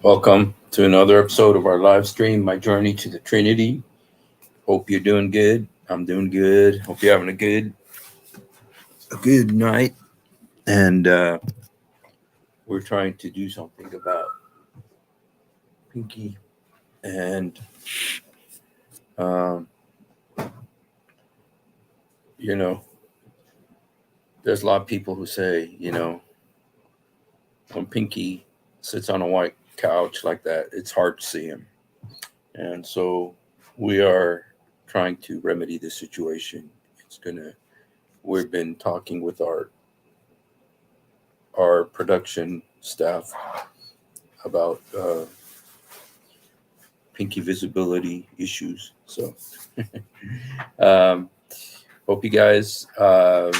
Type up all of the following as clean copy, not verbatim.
Welcome to another episode of our live stream, My Journey to the Trinity. Hope you're doing good. I'm doing good. Hope you're having a good night. And we're trying to do something about Pinky. And, um, you know, there's a lot of people who say, when Pinky sits on a white couch like that, it's hard to see him. And so we are trying to remedy this situation. We've been talking with our production staff about pinky visibility issues. So, um, hope you guys are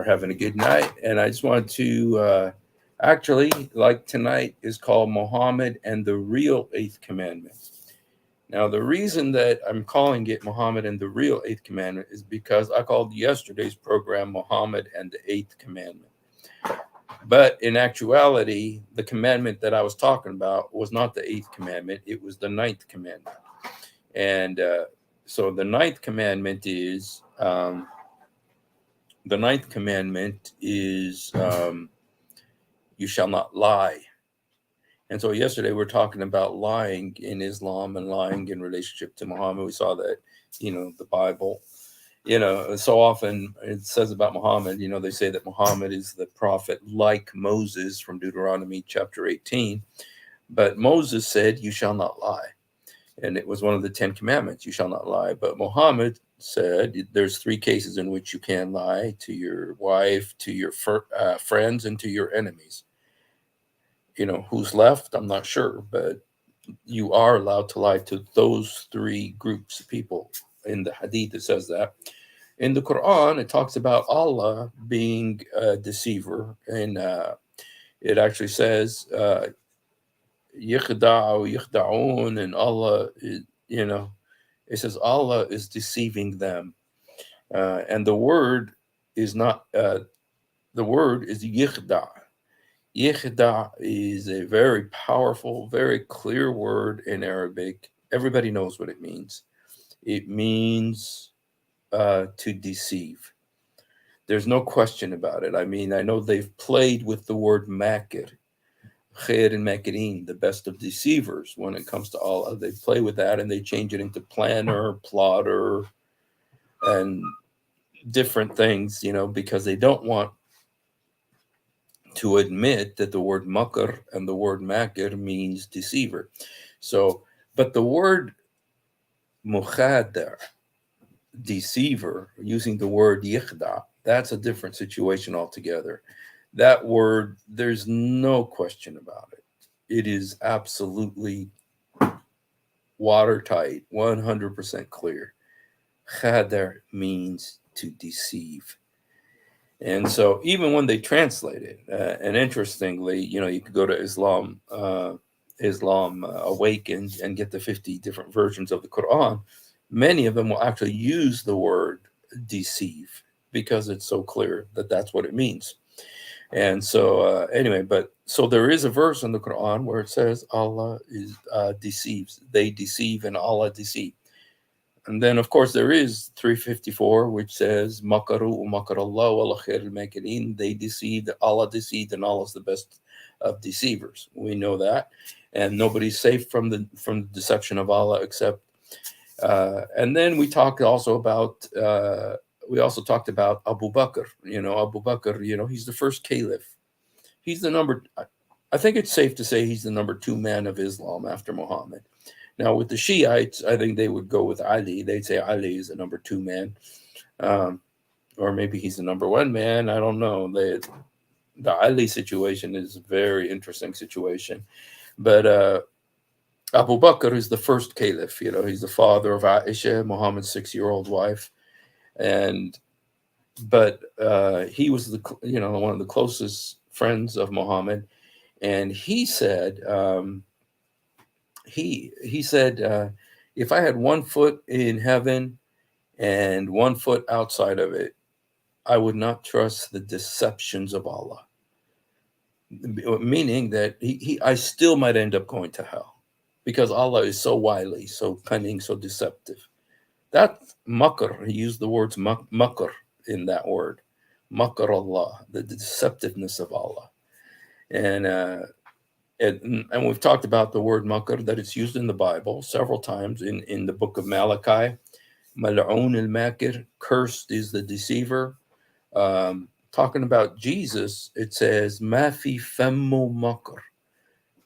having a good night. And I just want to actually, like tonight is called Mohammed and the Real Eighth Commandment. Now, the reason that I'm calling it Muhammad and the Real Eighth Commandment is because I called yesterday's program Muhammad and the Eighth Commandment. But in actuality, the commandment that I was talking about was not the eighth commandment, it was the ninth commandment. And so the ninth commandment is you shall not lie. And so yesterday we were talking about lying in Islam and lying in relationship to Muhammad. We saw that, the Bible, so often it says about Muhammad, they say that Muhammad is the prophet like Moses from Deuteronomy chapter 18. But Moses said, you shall not lie. And it was one of the 10 commandments, you shall not lie. But Muhammad said there's 3 cases in which you can lie: to your wife, to your friends, and to your enemies. Who's left, I'm not sure, but you are allowed to lie to those 3 groups of people. In the hadith, it says that. In the Quran, it talks about Allah being a deceiver, and it actually says "Yakhda'u yakhda'un," and Allah is, it says Allah is deceiving them, and the word is not. The word is yikhda'. Yikhda' is a very powerful, very clear word in Arabic. Everybody knows what it means. It means to deceive. There's no question about it. I mean, I know they've played with the word makir, khair and makirin, the best of deceivers when it comes to Allah. They play with that and they change it into planner, plotter, and different things, because they don't want to admit that the word makr and the word makir means deceiver. So, but the word mukhadar, deceiver, using the word yikhda, that's a different situation altogether. That word, there's no question about it. It is absolutely watertight, 100% clear. Khadar means to deceive. And so even when they translate it, and interestingly, you could go to Islam Awakened, and get the 50 different versions of the Quran. Many of them will actually use the word deceive because it's so clear that that's what it means. And so, anyway, but so there is a verse in the Quran where it says Allah is deceives. They deceive and Allah deceive. And then, of course, there is 354, which says Makaru makarallah wa khair al-makirin. They deceived, Allah deceived, and Allah is the best of deceivers. We know that, and nobody's safe from the deception of Allah except. And then we talked also about. We also talked about Abu Bakr. Abu Bakr. He's the first caliph. He's the number. I think it's safe to say he's the number 2 man of Islam after Muhammad. Now, with the Shiites, I think they would go with Ali. They'd say Ali is the number 2 man, or maybe he's the number 1 man. I don't know. The Ali situation is a very interesting situation. But Abu Bakr is the first caliph. He's the father of Aisha, Muhammad's 6-year-old wife, but he was one of the closest friends of Muhammad, and he said. He said, if I had 1 foot in heaven and 1 foot outside of it, I would not trust the deceptions of Allah. meaning that I still might end up going to hell because Allah is so wily, so cunning, so deceptive. That makr, he used the words makr in that word. Makr Allah, the deceptiveness of Allah. And, and we've talked about the word makr, that it's used in the Bible several times in the book of Malachi. Mal'oon al-makir, cursed is the deceiver. Talking about Jesus, it says, Ma fi fammu makr.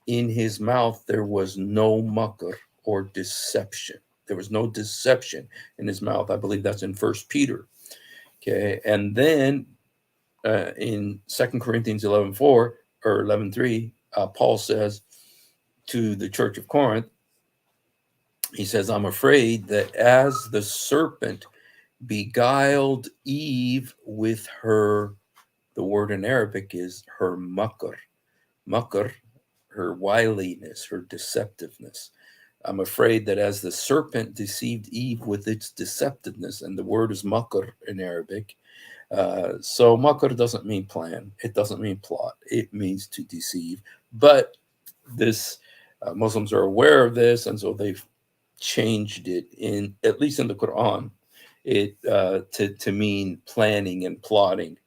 In his mouth there was no makr or deception. There was no deception in his mouth. I believe that's in First Peter. Okay, and then in 2 Corinthians 11:4 or 11:3, Paul says to the church of Corinth, he says, I'm afraid that as the serpent beguiled Eve with her, the word in Arabic is her makr. Makr, her wiliness, her deceptiveness. I'm afraid that as the serpent deceived Eve with its deceptiveness, and the word is makr in Arabic, so makr doesn't mean plan. It doesn't mean plot. It means to deceive. But this Muslims are aware of this, and so they've changed it in, at least in the Quran, it to mean planning and plotting.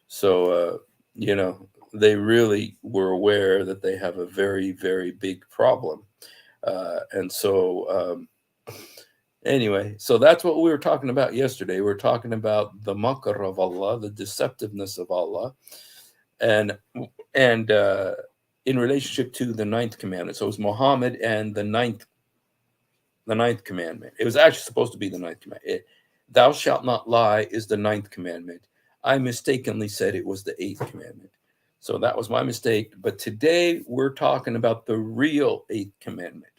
So they really were aware that they have a very, very big problem. And so anyway, so that's what we were talking about yesterday. We were talking about the makr of Allah, the deceptiveness of Allah, and in relationship to the ninth commandment. So it was Muhammad and the ninth commandment. It was actually supposed to be the ninth commandment. Thou shalt not lie is the ninth commandment. I mistakenly said it was the eighth commandment. So that was my mistake. But today we're talking about the real eighth commandment.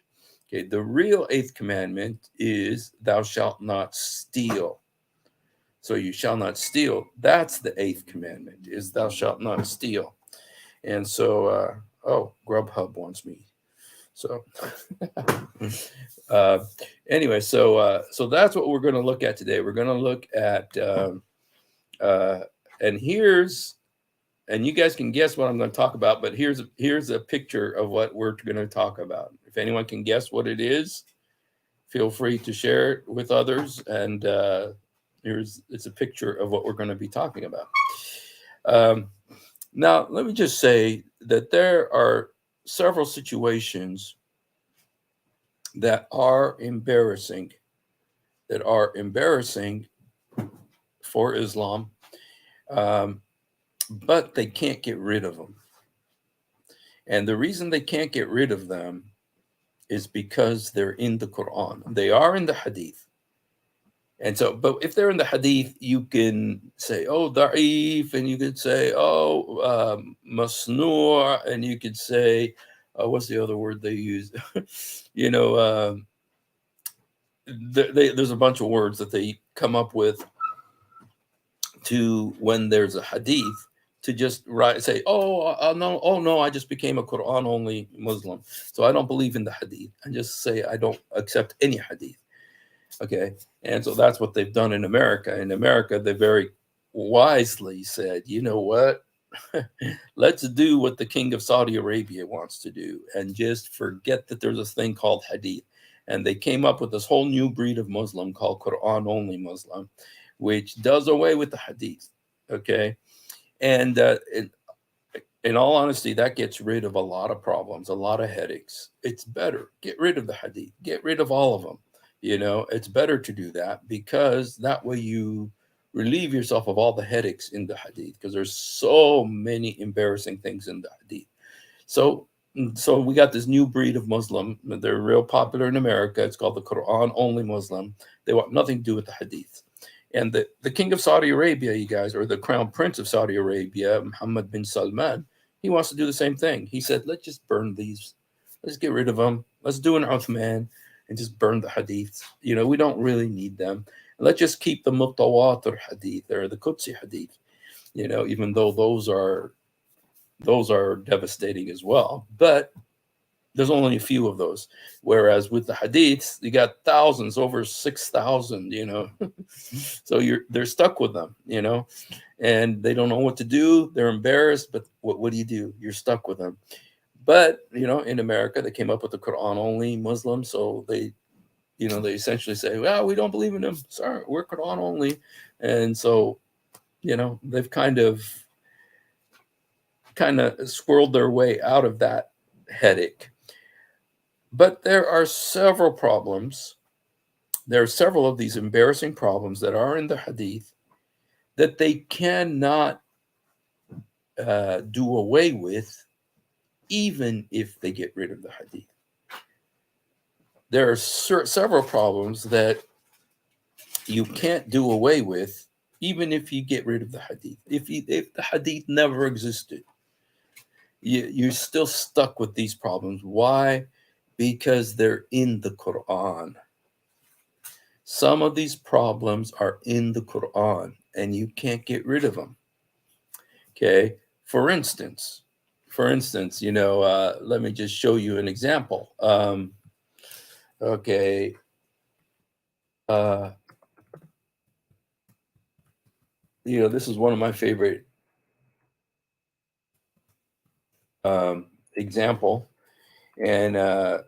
Okay, the real eighth commandment is thou shalt not steal. So you shall not steal. That's the eighth commandment, is thou shalt not steal. And so, Grubhub wants me. So anyway, so that's what we're going to look at today. We're going to look at, and you guys can guess what I'm going to talk about, but here's a picture of what we're going to talk about. If anyone can guess what it is, feel free to share it with others. And it's a picture of what we're going to be talking about. Now, let me just say that there are several situations that are embarrassing for Islam, but they can't get rid of them. And the reason they can't get rid of them is because they're in the Quran. They are in the Hadith. And so, but if they're in the Hadith, you can say, oh, da'if, and you could say, oh, masnu', and you could say, what's the other word they use? There's a bunch of words that they come up with to when there's a Hadith to just say, no, I just became a Quran only Muslim, so I don't believe in the Hadith. I just say I don't accept any Hadith. Okay, and so that's what they've done in America. In America, they very wisely said, you know what? Let's do what the king of Saudi Arabia wants to do and just forget that there's this thing called Hadith. And they came up with this whole new breed of Muslim called Quran only Muslim, which does away with the Hadith. Okay, and in all honesty, that gets rid of a lot of problems, a lot of headaches. It's better. Get rid of the Hadith. Get rid of all of them. It's better to do that because that way you relieve yourself of all the headaches in the Hadith, because there's so many embarrassing things in the Hadith. So we got this new breed of Muslim. They're real popular in America. It's called the Quran only Muslim. They want nothing to do with the Hadith. And the king of Saudi Arabia, you guys, or the crown prince of Saudi Arabia, Mohammed bin Salman, he wants to do the same thing. He said, let's just burn these. Let's get rid of them. Let's do an Uthman and just burn the Hadiths. We don't really need them. Let's just keep the Mutawatir Hadith or the Qudsi Hadith, even though those are devastating as well. But There's only a few of those. Whereas with the hadiths, you got thousands, over 6,000, So they're stuck with them, and they don't know what to do. They're embarrassed, but what do you do? You're stuck with them. But, in America, they came up with the Quran only Muslim. So they essentially say, well, we don't believe in them. Sorry, we're Quran only. And so, they've kind of squirreled their way out of that headache. But there are several problems. There are several of these embarrassing problems that are in the hadith that they cannot do away with, even if they get rid of the hadith. There are several problems that you can't do away with, even if you get rid of the hadith. If the hadith never existed, you're still stuck with these problems. Why? Because they're in the Quran. Some of these problems are in the Quran, and you can't get rid of them. Okay. For instance, let me just show you an example. Okay. This is one of my favorite example, and let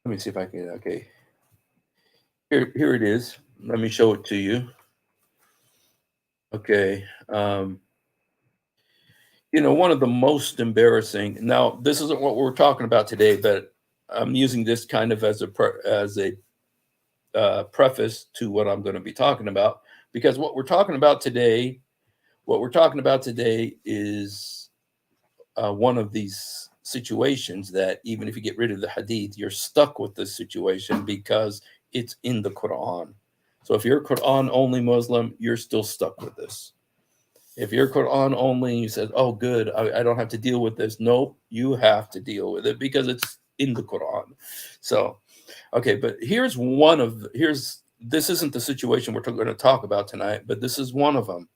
me see if I can. Okay. Here it is. Let me show it to you. Okay. One of the most embarrassing. Now, this isn't what we're talking about today, but I'm using this kind of as a preface to what I'm going to be talking about, because what we're talking about today is one of these situations that even if you get rid of the hadith, you're stuck with this situation because it's in the Quran. So if you're a Quran only Muslim, you're still stuck with this. If you're Quran only, you said, "Oh, good, I don't have to deal with this." Nope, you have to deal with it because it's in the Quran. So, okay, but this isn't the situation we're going to talk about tonight, but this is one of them,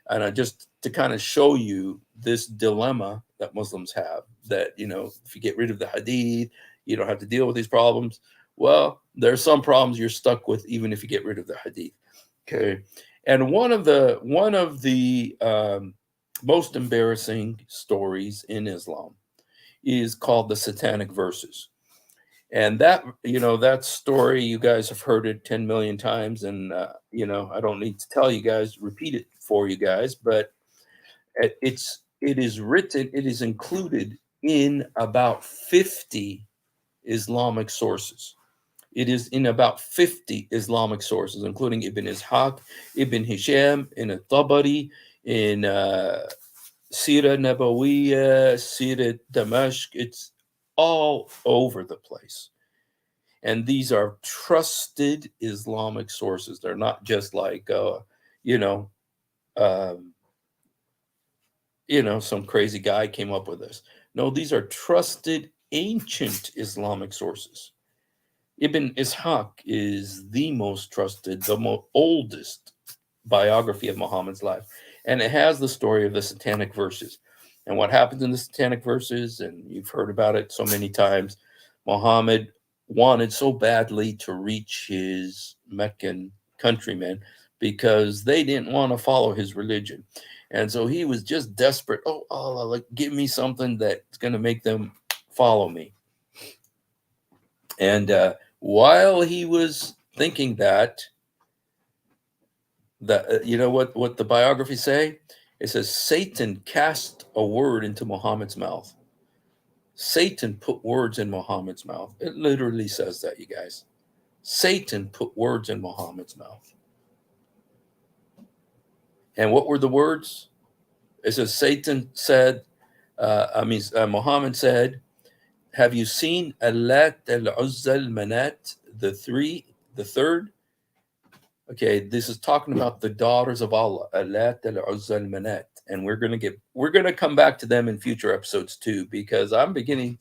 and just to kind of show you this dilemma that Muslims have. That if you get rid of the hadith, you don't have to deal with these problems. Well, there are some problems you're stuck with even if you get rid of the hadith. Okay. And one of the most embarrassing stories in Islam is called the Satanic Verses. And that story, you guys have heard it 10 million times. And, I don't need to tell you guys, repeat it for you guys, but it is included in about 50 Islamic sources. It is in about 50 Islamic sources, including Ibn Ishaq, Ibn Hisham, in Tabari, in Sirah Nabawiyya, Sirah Damashq. It's all over the place. And these are trusted Islamic sources. They're not just like, some crazy guy came up with this. No, these are trusted ancient Islamic sources. Ibn Ishaq is the most trusted, the oldest biography of Muhammad's life. And it has the story of the Satanic Verses. And what happens in the Satanic Verses, and you've heard about it so many times, Muhammad wanted so badly to reach his Meccan countrymen because they didn't want to follow his religion. And so he was just desperate. Oh, Allah, give me something that's going to make them follow me. And while he was thinking that what the biographies say? It says Satan cast a word into Muhammad's mouth. Satan put words in Muhammad's mouth. It literally says that, you guys. Satan put words in Muhammad's mouth. And what were the words? It says Satan said, Muhammad said, "Have you seen Allat, Al-Uzza, Al-Manat, the third?" Okay, this is talking about the daughters of Allah, Allat, Al-Uzza, Al-Manat. And we're gonna come back to them in future episodes too, because I'm beginning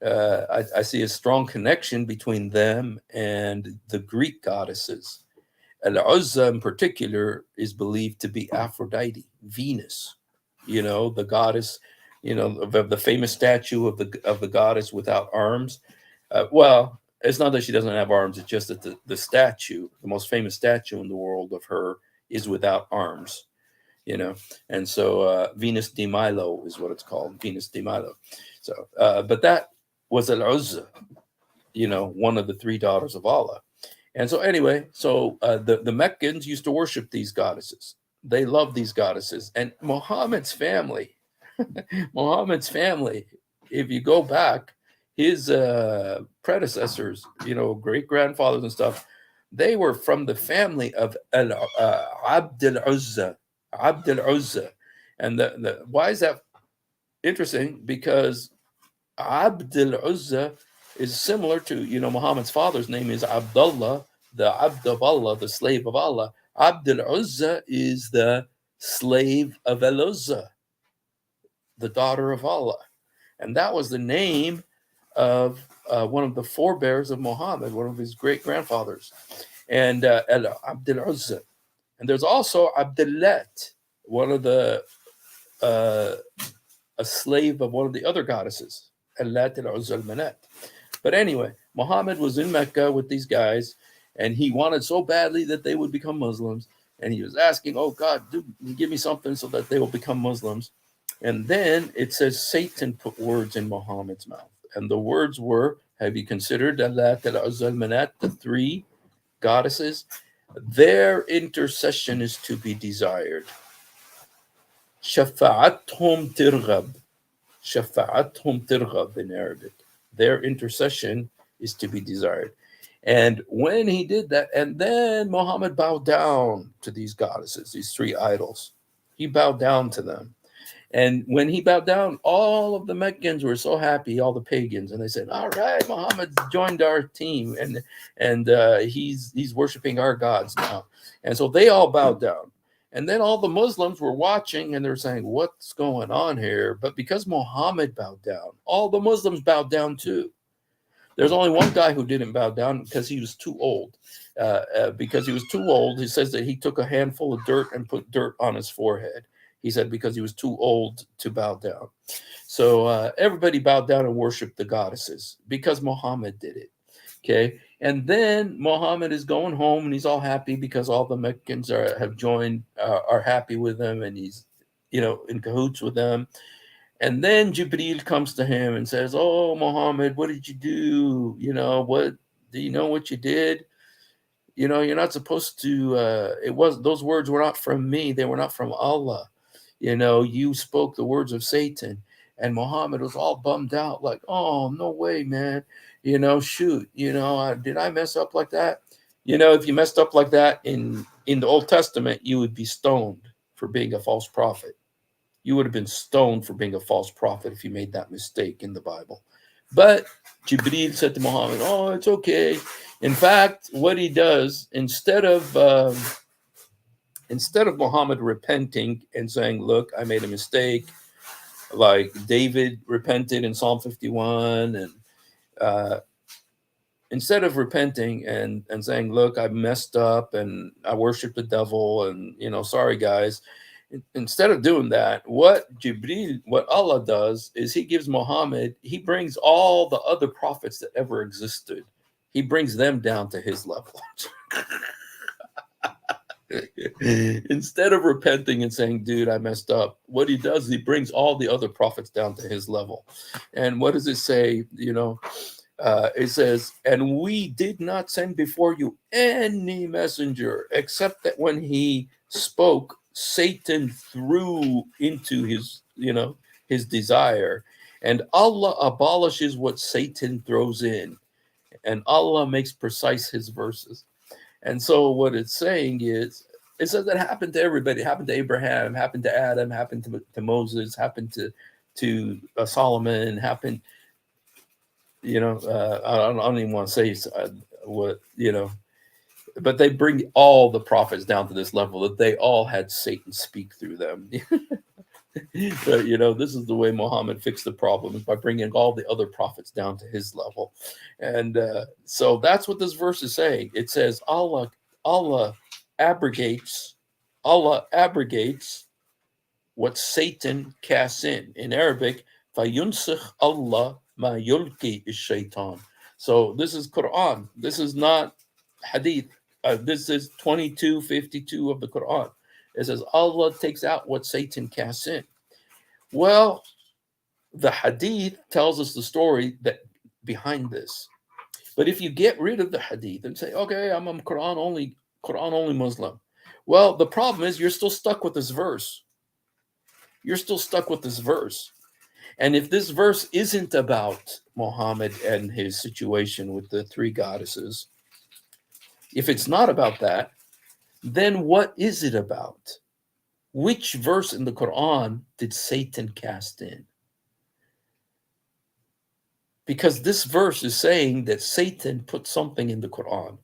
I see a strong connection between them and the Greek goddesses. Al-Uzza in particular is believed to be Aphrodite, Venus, the goddess you know, of the famous statue of the goddess without arms. Well, it's not that she doesn't have arms. It's just that the statue, the most famous statue in the world of her, is without arms. You know, and so Venus de Milo is what it's called, Venus de Milo. So, but that was Al-Uzza, you know, one of the three daughters of Allah. And so anyway, so the Meccans used to worship these goddesses. They loved these goddesses, and Muhammad's family, Muhammad's family, if you go back, his predecessors, you know, great grandfathers and stuff, they were from the family of Abd al-Uzza, Abd al-Uzza. And why is that interesting? Because Abd al-Uzza is similar to, you know, Muhammad's father's name is Abdullah, the Abd of Allah, the slave of Allah. Abd al-Uzza is the slave of al-Uzza, the daughter of Allah. And that was the name of one of the forebears of Muhammad, one of his great grandfathers, and Abd al-Uzza. And there's also Abdullat, one of the a slave of one of the other goddesses, Allat al-Uzza al-Manat. But anyway, Muhammad was in Mecca with these guys, and he wanted so badly that they would become Muslims. And he was asking, "Oh God, give me something so that they will become Muslims." And then it says Satan put words in Muhammad's mouth, and the words were, "Have you considered Allat al-Uzza al-Manat, the three goddesses? Their intercession is to be desired. Shafa'athum tirghab." Shafa'athum tirghab in Arabic. Their intercession is to be desired. And when he did that, and then Muhammad bowed down to these goddesses, these three idols. He bowed down to them. And when he bowed down, all of the Meccans were so happy, all the pagans, and they said, "All right, Muhammad joined our team, and he's worshiping our gods now." And so they all bowed down. And then all the Muslims were watching, and they're saying, "What's going on here?" But because Muhammad bowed down, all the Muslims bowed down too. There's only one guy who didn't bow down because he was too old. Because he was too old, he says that he took a handful of dirt and put dirt on his forehead. He said because he was too old to bow down. So everybody bowed down and worshiped the goddesses because Muhammad did it. Okay. And then Muhammad is going home and he's all happy because all the Meccans have joined, are happy with him, and he's, you know, in cahoots with them. And then Jibreel comes to him and says, "Oh, Muhammad, what did you do? You know, what do you know what you did? You know, you're not supposed to, those words were not from me. They were not from Allah. You know, you spoke the words of Satan." And Muhammad was all bummed out, like, "Oh, no way, man. You know, shoot, you know, did I mess up like that?" You know, if you messed up like that in the Old Testament, you would be stoned for being a false prophet. You would have been stoned for being a false prophet if you made that mistake in the Bible. But Jibreel said to Muhammad, "Oh, it's okay." In fact, what he does, instead of Muhammad repenting and saying, "Look, I made a mistake," like David repented in Psalm 51, and instead of repenting and saying, "Look, I messed up and I worshiped the devil, and, you know, sorry guys," instead of doing that, what Allah does is he gives Muhammad, he brings all the other prophets that ever existed, he brings them down to his level. Instead of repenting and saying, "Dude, I messed up," what he does is he brings all the other prophets down to his level. And what does it say? You know, it says, "And we did not send before you any messenger except that when he spoke, Satan threw into his, you know, his desire, and Allah abolishes what Satan throws in, and Allah makes precise his verses." And so what it's saying is, it says that happened to everybody. It happened to Abraham, happened to Adam, happened to Moses, happened to Solomon, happened, you know, I don't even want to say what, you know, but they bring all the prophets down to this level that they all had Satan speak through them. But, you know, this is the way Muhammad fixed the problem, by bringing all the other prophets down to his level. And so that's what this verse is saying. It says Allah abrogates what Satan casts in. In Arabic, فَيُنْسِخْ Allah ma yulki is shaitan. So this is Quran. This is not hadith. This is 2252 of the Quran. It says Allah takes out what Satan casts in. Well, the hadith tells us the story that behind this. But if you get rid of the hadith and say, okay, I'm a Quran only Muslim. Well, the problem is you're still stuck with this verse. You're still stuck with this verse. And if this verse isn't about Muhammad and his situation with the three goddesses, if it's not about that, then what is it about? Which verse in the Quran did Satan cast in? Because this verse is saying that Satan put something in the Quran.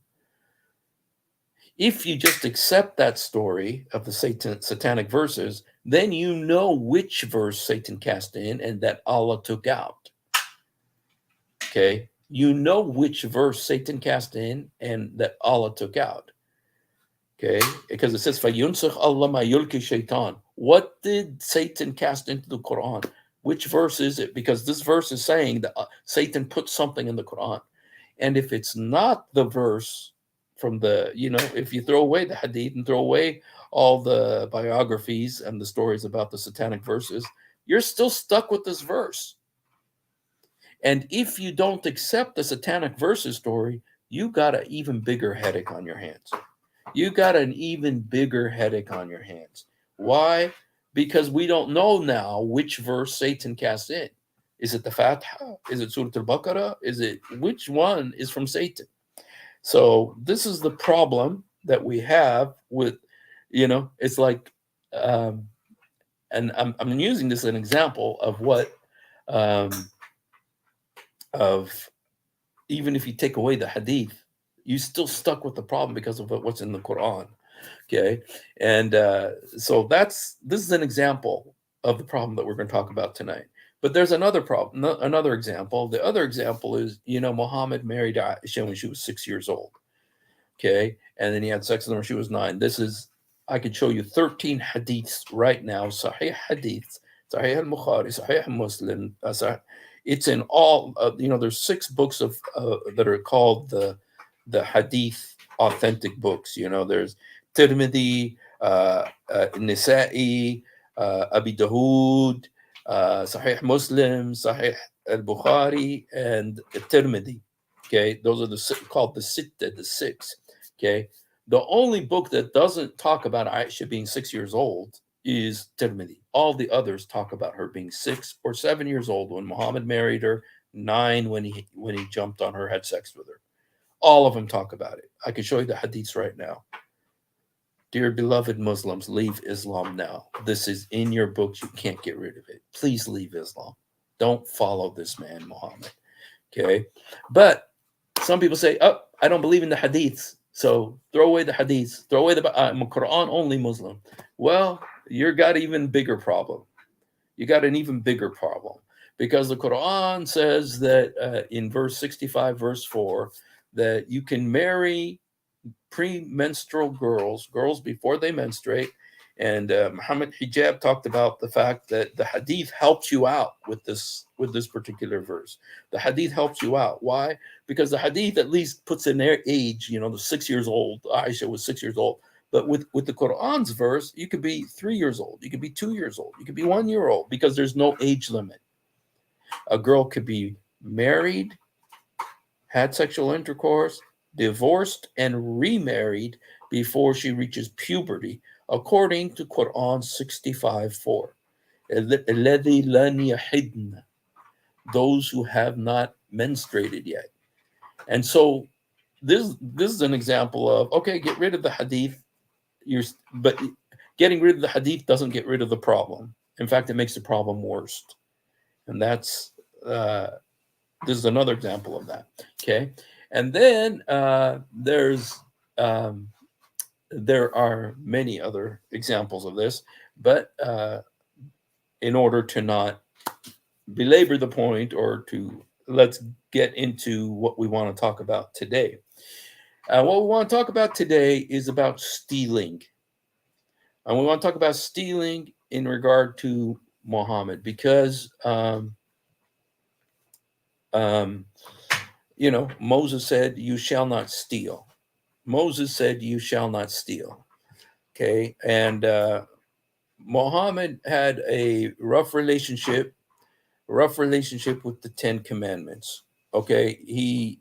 If you just accept that story of the satanic verses, then you know which verse Satan cast in and that Allah took out. Okay? You know which verse Satan cast in and that Allah took out. Okay? Because it says, فَيُنْسِخْ Allah ma yulki shaitan. What did Satan cast into the Quran? Which verse is it? Because this verse is saying that Satan put something in the Quran. And if it's not the verse from the, if you throw away the hadith and throw away all the biographies and the stories about the satanic verses, you're still stuck with this verse. And if you don't accept the satanic verses story, you got an even bigger headache on your hands. You got an even bigger headache on your hands. Why? Because we don't know now which verse Satan cast in. Is it the Fatiha? Is it Surah Al-Baqarah? Which one is from Satan? So this is the problem that we have with, it's like, and I'm using this as an example of what, of even if you take away the hadith, you still stuck with the problem because of what's in the Quran. Okay. And so this is an example of the problem that we're going to talk about tonight. But there's another problem, another example. The other example is, Muhammad married Aisha when she was 6 years old. Okay. And then he had sex with her when she was 9. I could show you 13 hadiths right now. Sahih hadiths, Sahih al-Bukhari, Sahih Muslim. It's in all, there's 6 books of that are called the hadith authentic books. There's Tirmidhi, Nisa'i, Abi Dawood, Sahih Muslim, Sahih al-Bukhari, and Tirmidhi. Okay, those are called the Sitta, the 6. Okay, the only book that doesn't talk about Aisha being 6 years old is Tirmidhi. All the others talk about her being 6 or 7 years old when Muhammad married her, 9 when he jumped on her, had sex with her. All of them talk about it. I can show you the hadiths right now. Dear beloved Muslims, leave Islam now. This is in your books. You can't get rid of it. Please leave Islam. Don't follow this man, Muhammad. Okay? But some people say, I don't believe in the hadiths. So throw away the hadiths. Throw away I'm a Quran only Muslim. Well, you got an even bigger problem. You got an even bigger problem. Because the Quran says that in verse 65, verse 4, that you can marry premenstrual girls before they menstruate. And Muhammad Hijab talked about the fact that the hadith helps you out with this particular verse. The hadith helps you out. Why? Because the hadith at least puts in their age, the 6 years old. Aisha was 6 years old. But with the Quran's verse, you could be 3 years old. You could be 2 years old. You could be 1 year old because there's no age limit. A girl could be married, had sexual intercourse, divorced, and remarried before she reaches puberty, according to Quran 65:4. Those who have not menstruated yet. And so this is an example of, okay, get rid of the hadith, but getting rid of the hadith doesn't get rid of the problem. In fact, it makes the problem worse. And this is another example of that. Okay. And then there are many other examples of this, but in order to not belabor the point, let's get into what we want to talk about today. What we want to talk about today is about stealing. And we want to talk about stealing in regard to Muhammad, because Moses said, "You shall not steal." Moses said, "You shall not steal." Okay, and Muhammad had a rough relationship with the Ten Commandments. Okay, he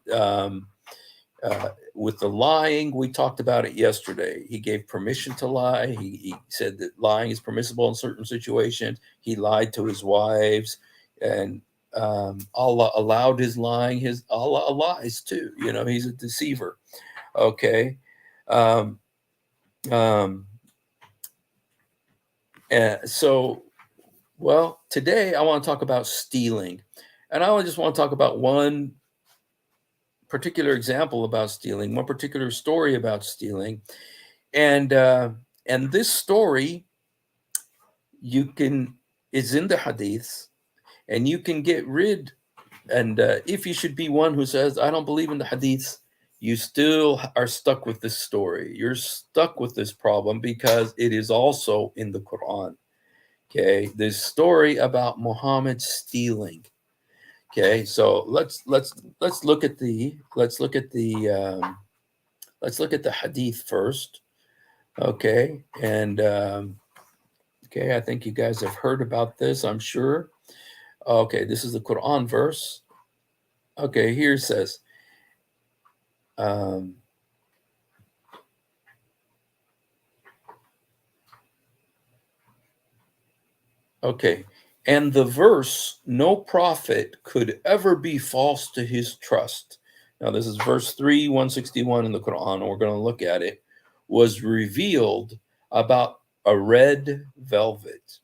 with the lying, we talked about it yesterday. He gave permission to lie. He said that lying is permissible in certain situations. He lied to his wives, and Allah allowed his lying. His Allah lies too. He's a deceiver. Okay. Um, um, so, well, today I want to talk about stealing, and I just want to talk about one particular example about stealing, one particular story about stealing, and this story is in the hadiths, and you can get rid. And if you should be one who says, "I don't believe in the hadiths," you still are stuck with this story. You're stuck with this problem because it is also in the Quran. Okay, this story about Muhammad stealing. Okay, so let's look at the hadith first. Okay, and okay, I think you guys have heard about this, I'm sure. Okay, this is the Quran verse. Okay, here it says, okay, and the verse, "No prophet could ever be false to his trust." Now, this is verse 3, 161 in the Quran, and we're going to look at it, was revealed about a red velvet,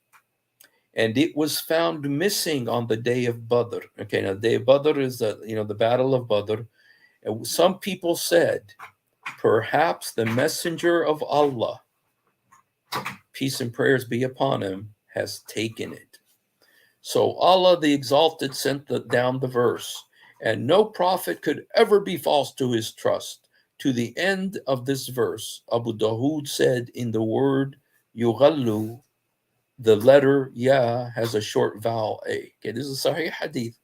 and it was found missing on the day of Badr. Okay, now the day of Badr is the battle of Badr. And some people said, perhaps the messenger of Allah, peace and prayers be upon him, has taken it. So Allah the Exalted sent down the verse, and no prophet could ever be false to his trust. To the end of this verse, Abu Dawood said, in the word yughallu, the letter ya has a short vowel a. Okay, this is Sahih Hadith.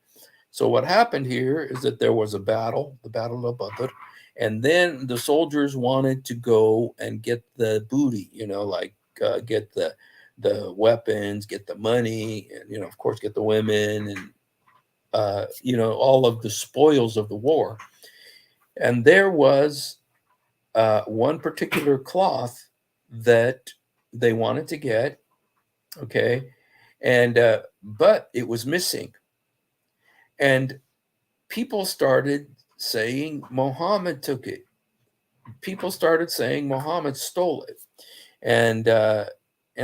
So what happened here is that there was a battle, the Battle of Badr, and then the soldiers wanted to go and get the booty, get the weapons, get the money, and of course, get the women, and all of the spoils of the war. And there was one particular cloth that they wanted to get, okay, and but it was missing, and people started saying Muhammad took it. People started saying Muhammad stole it, and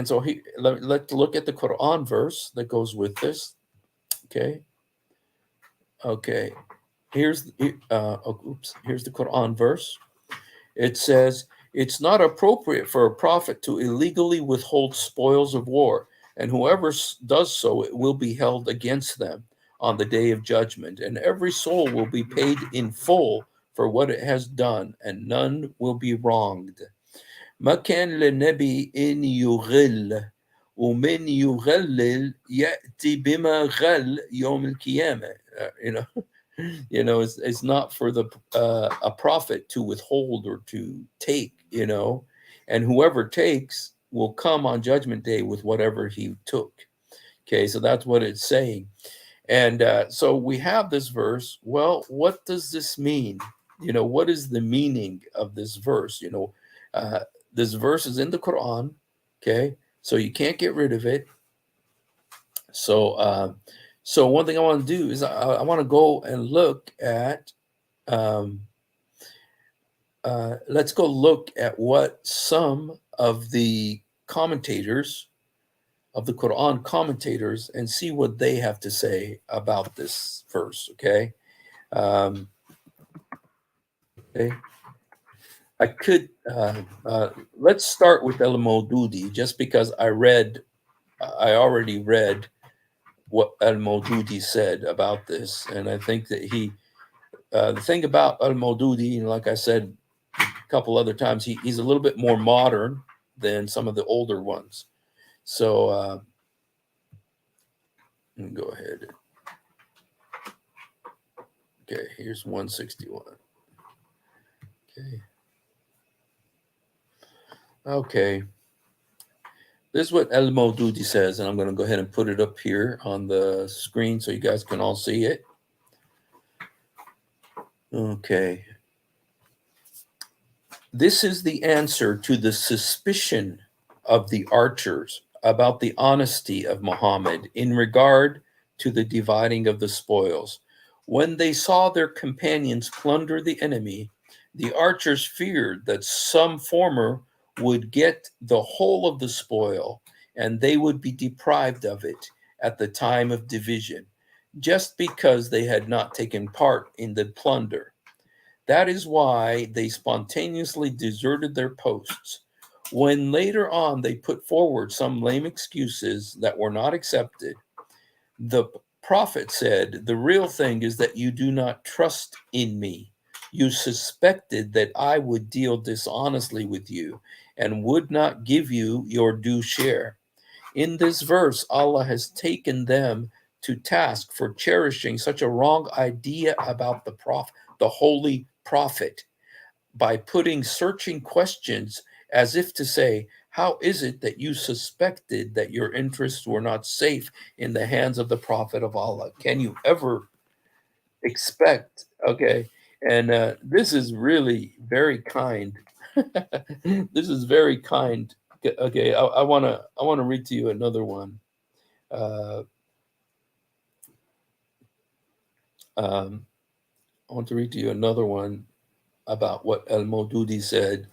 so let's look at the Quran verse that goes with this. Okay. Here's the Quran verse. It says, "It's not appropriate for a prophet to illegally withhold spoils of war, and whoever does so, it will be held against them on the day of judgment, and every soul will be paid in full for what it has done, and none will be wronged. ما كان للنبي إن يغل ومن يغلل يأتي بما غل يوم القيامة." It's not for a prophet to withhold or to take, and whoever takes will come on judgment day with whatever he took. Okay, so that's what it's saying. And so we have this verse. Well, what does this mean? What is the meaning of this verse? This verse is in the Quran. Okay, so you can't get rid of it. So one thing I want to do is I want to go and look at, let's go look at what some of the commentators of the Quran commentators and see what they have to say about this verse. Okay. Okay. I could, let's start with El Maududi, just because I already read what Al Maududi said about this, and I think that the thing about Al Maududi, like I said a couple other times, he's a little bit more modern than some of the older ones. So let me go ahead. Okay, here's 161. Okay. Okay. This is what El Maududi says, and I'm going to go ahead and put it up here on the screen so you guys can all see it. Okay. This is the answer to the suspicion of the archers about the honesty of Muhammad in regard to the dividing of the spoils. When they saw their companions plunder the enemy, the archers feared that some former would get the whole of the spoil and they would be deprived of it at the time of division, just because they had not taken part in the plunder. That is why they spontaneously deserted their posts. When later on they put forward some lame excuses that were not accepted, the prophet said, "The real thing is that you do not trust in me. You suspected that I would deal dishonestly with you and would not give you your due share." In this verse, Allah has taken them to task for cherishing such a wrong idea about the holy prophet, by putting searching questions as if to say, how is it that you suspected that your interests were not safe in the hands of the prophet of Allah? Can you ever expect? Okay. And this is really very kind. This is very kind. Okay, I want to read to you another one. Uh, um, I want to read to you another one about what El Maududi said.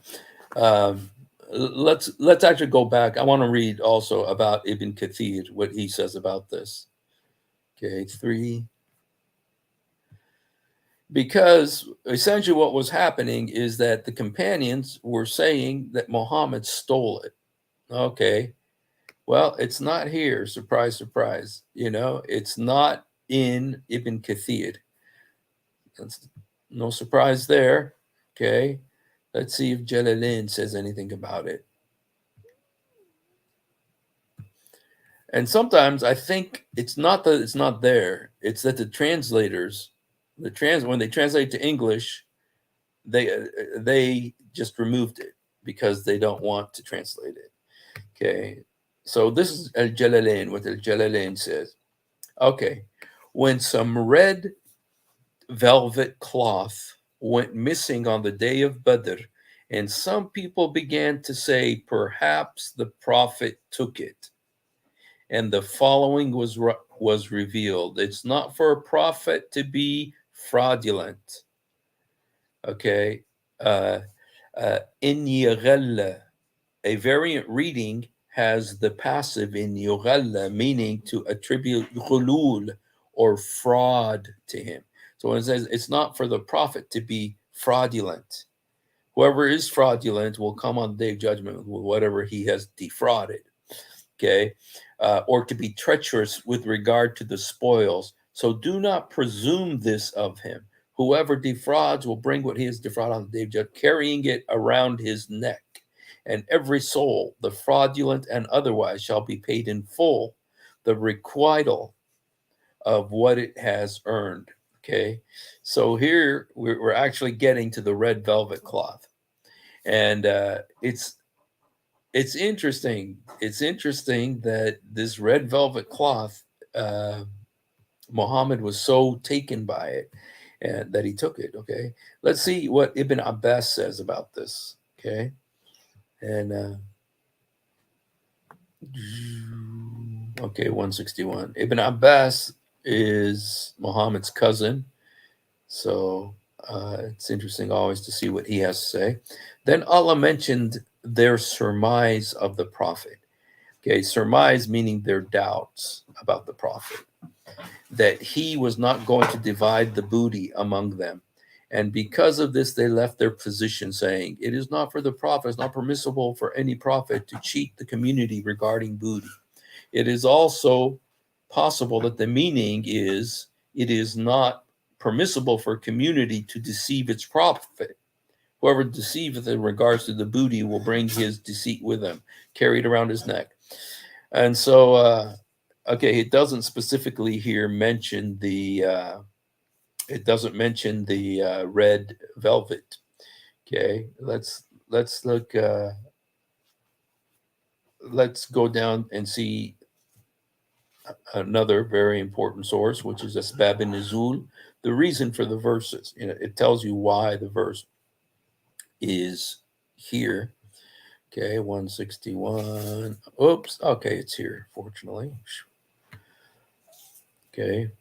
Um, let's actually go back. I want to read also about Ibn Kathir, what he says about this. Okay, 3. Because essentially what was happening is that the companions were saying that Muhammad stole it. Okay, well, it's not here. Surprise, surprise. It's not in Ibn Kathir. That's no surprise there. Okay, let's see if Jalalain says anything about it. And sometimes I think it's not that it's not there; it's that the translators, when they translate to English, they just removed it because they don't want to translate it. Okay, so this is Al Jalalain. What Al Jalalain says. Okay, when some red velvet cloth went missing on the day of Badr, and some people began to say, perhaps the Prophet took it. And the following was revealed. It's not for a prophet to be fraudulent. Okay. In يغل, a variant reading has the passive in يغل, meaning to attribute ghulul or fraud to him. So when it says it's not for the prophet to be fraudulent, whoever is fraudulent will come on the day of judgment with whatever he has defrauded. Okay, or to be treacherous with regard to the spoils. So do not presume this of him. Whoever defrauds will bring what he has defrauded on the day of judgment, carrying it around his neck. And every soul, the fraudulent and otherwise, shall be paid in full the requital of what it has earned. Okay, so here we're actually getting to the red velvet cloth, and it's interesting. It's interesting that this red velvet cloth, uh, Muhammad was so taken by it and that he took it. Okay, let's see what Ibn Abbas says about this. Okay, and okay, 161. Ibn Abbas is Muhammad's cousin, so it's interesting always to see what he has to say. Then Allah mentioned their surmise of the prophet. Okay, surmise meaning their doubts about the prophet, that he was not going to divide the booty among them. And because of this, they left their position, saying, it is not for the prophet, it's not permissible for any prophet to cheat the community regarding booty. It is also possible that the meaning is, it is not permissible for a community to deceive its prophet. Whoever deceiveth in regards to the booty will bring his deceit with him, carried around his neck. And so, okay, it doesn't specifically here mention the. It doesn't mention the red velvet. Okay, let's look. Let's go down and see another very important source, which is Asbab and Nuzul, the reason for the verses. You know, it tells you why the verse is here. Okay, 161. Oops. Okay, it's here, fortunately. Okay.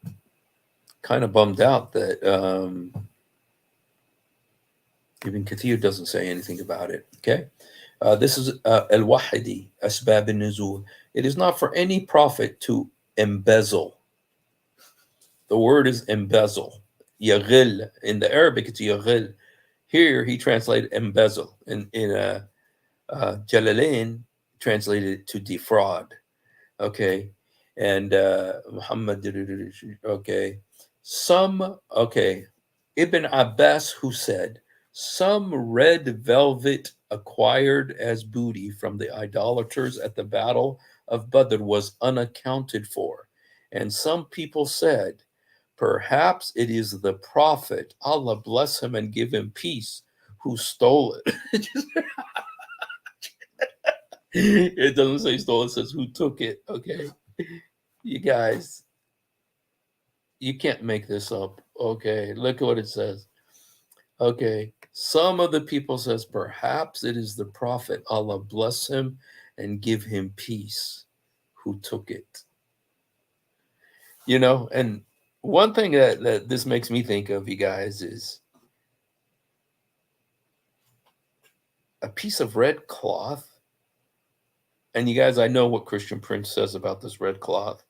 Kind of bummed out that Ibn Kathir doesn't say anything about it. Okay. This is Al-Wahidi, Asbab al-Nuzul. It is not for any prophet to embezzle. The word is embezzle. Yaghil. In the Arabic, it's yaghil. Here, he translated embezzle. In Jalalain, translated to defraud. Okay. And Muhammad, okay. Okay. Ibn Abbas, who said, some red velvet acquired as booty from the idolaters at the battle of Badr was unaccounted for. And some people said, perhaps it is the Prophet, Allah bless him and give him peace, who stole it. It doesn't say stole, it says who took it. Okay. You guys, you can't make this up. Okay. Look at what it says. Okay. Some of the people says perhaps it is the Prophet, Allah bless him and give him peace, who took it. You know, and one thing that this makes me think of, you guys, is a piece of red cloth. And you guys, I know what Christian Prince says about this red cloth.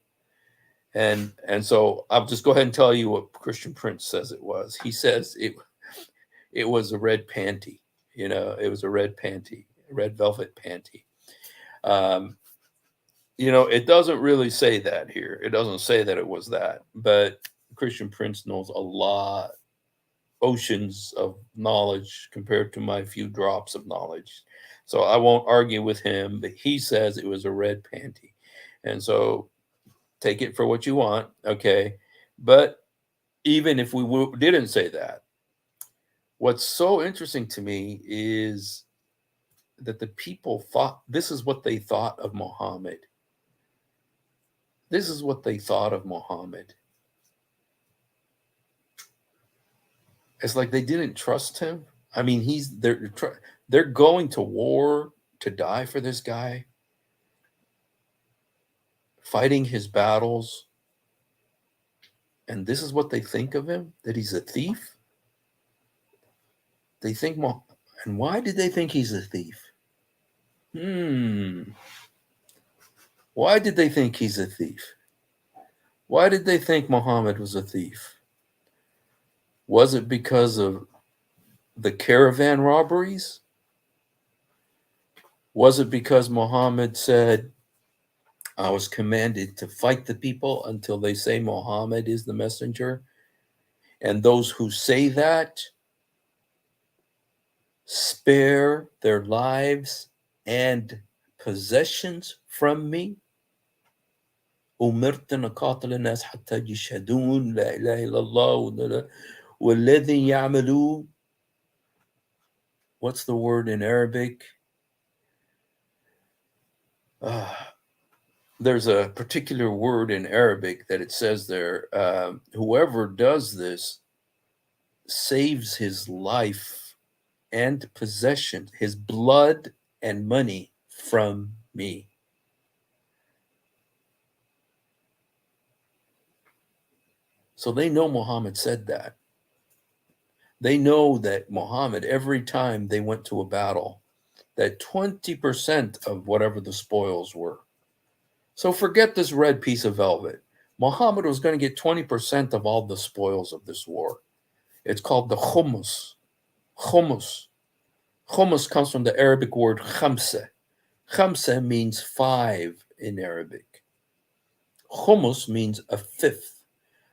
And so I'll just go ahead and tell you what Christian Prince says it was. He says it was a red panty. You know, it was a red panty, a red velvet panty. Um, you know, it doesn't really say that here. It doesn't say that it was that, but Christian Prince knows a lot, oceans of knowledge compared to my few drops of knowledge. So I won't argue with him, but he says it was a red panty. And so take it for what you want, okay? But even if we didn't say that, what's so interesting to me is that the people thought this is what they thought of Muhammad. This is what they thought of Muhammad. It's like they didn't trust him. I mean, they're going to war to die for this guy, fighting his battles, and this is what they think of him, that he's a thief. They think, and why did they think he's a thief? Why did they think he's a thief? Why did they think Muhammad was a thief? Was it because of the caravan robberies? Was it because Muhammad said, I was commanded to fight the people until they say Muhammad is the messenger? And those who say that spare their lives and possessions from me? أمرت أن أقاتل الناس حتى يشهدون لا إله إلا الله والذي يعملوا. What's the word in Arabic? There's a particular word in Arabic that it says there, whoever does this saves his life and possession, his blood and money from me. So they know Muhammad said that. They know that Muhammad, every time they went to a battle, that 20% of whatever the spoils were. So forget this red piece of velvet. Muhammad was going to get 20% of all the spoils of this war. It's called the khummus. Khummus. Khummus comes from the Arabic word khamsa. Khamsa means 5 in Arabic. Khummus means a fifth.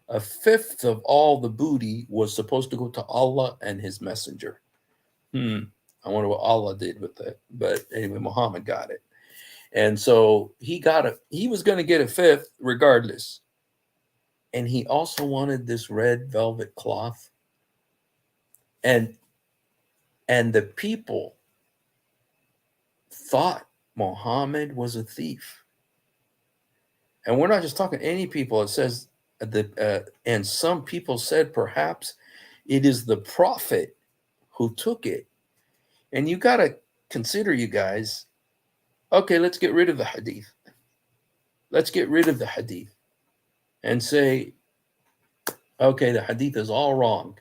A fifth of all the booty was supposed to go to Allah and his messenger. I wonder what Allah did with that. But anyway, Muhammad got it. And so he was going to get a fifth regardless. And he also wanted this red velvet cloth. And the people thought Muhammad was a thief. And we're not just talking any people. It says and some people said perhaps it is the prophet who took it. And you got to consider, you guys, okay, let's get rid of the hadith. Let's get rid of the hadith and say, okay, the hadith is all wrong.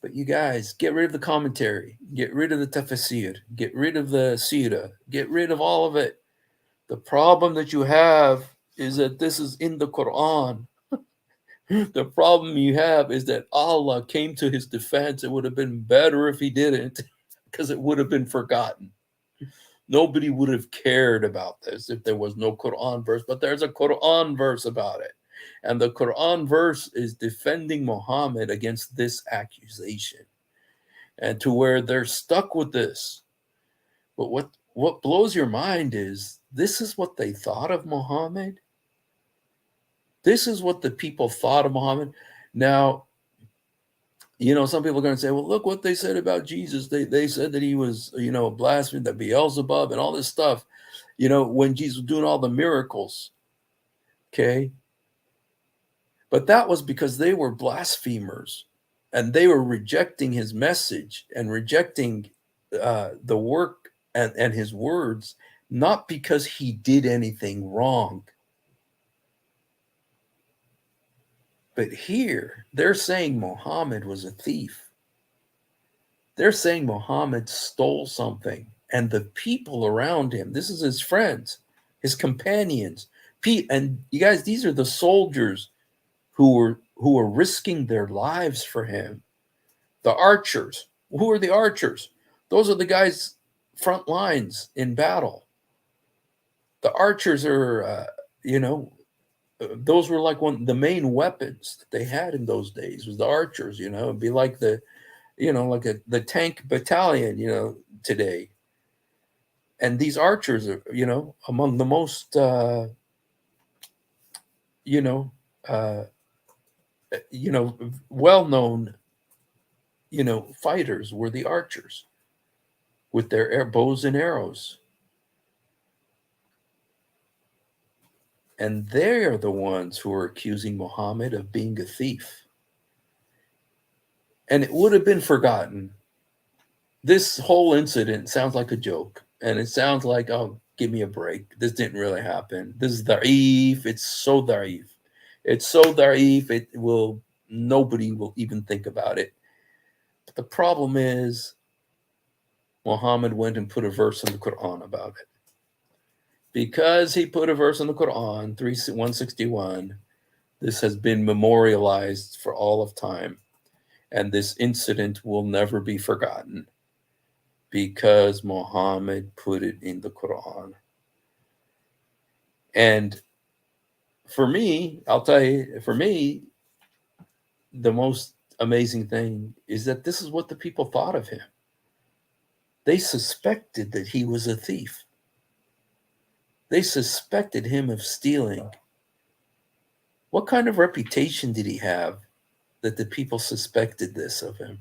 But you guys, get rid of the commentary, get rid of the tafsir, get rid of the seerah, get rid of all of it. The problem that you have is that this is in the Quran. The problem you have is that Allah came to his defense. It would have been better if he didn't, because it would have been forgotten. Nobody would have cared about this if there was no Quran verse, but there's a Quran verse about it. And the Quran verse is defending Muhammad against this accusation, and to where they're stuck with this. But what blows your mind is this is what they thought of Muhammad. This is what the people thought of Muhammad. Now, some people are going to say, well, look what they said about Jesus. They said that he was, a blasphemer, that Beelzebub and all this stuff, when Jesus was doing all the miracles. Okay. But that was because they were blasphemers and they were rejecting his message and rejecting the work and his words, not because he did anything wrong. But here, they're saying Muhammad was a thief. They're saying Muhammad stole something. And the people around him, this is his friends, his companions. And you guys, these are the soldiers who were risking their lives for him. The archers. Who are the archers? Those are the guys front lines in battle. The archers are, those were like the main weapons that they had in those days was the archers. It'd be like the tank battalion, today. And these archers are, among the most, well-known, fighters were the archers with their bows and arrows. And they are the ones who are accusing Muhammad of being a thief. And it would have been forgotten. This whole incident sounds like a joke. And it sounds like, oh, give me a break. This didn't really happen. This is da'if. It's so da'if. It's so da'if, nobody will even think about it. But the problem is, Muhammad went and put a verse in the Quran about it. Because he put a verse in the Quran, 161, this has been memorialized for all of time. And this incident will never be forgotten because Muhammad put it in the Quran. And for me, I'll tell you, the most amazing thing is that this is what the people thought of him. They suspected that he was a thief. They suspected him of stealing. What kind of reputation did he have that the people suspected this of him?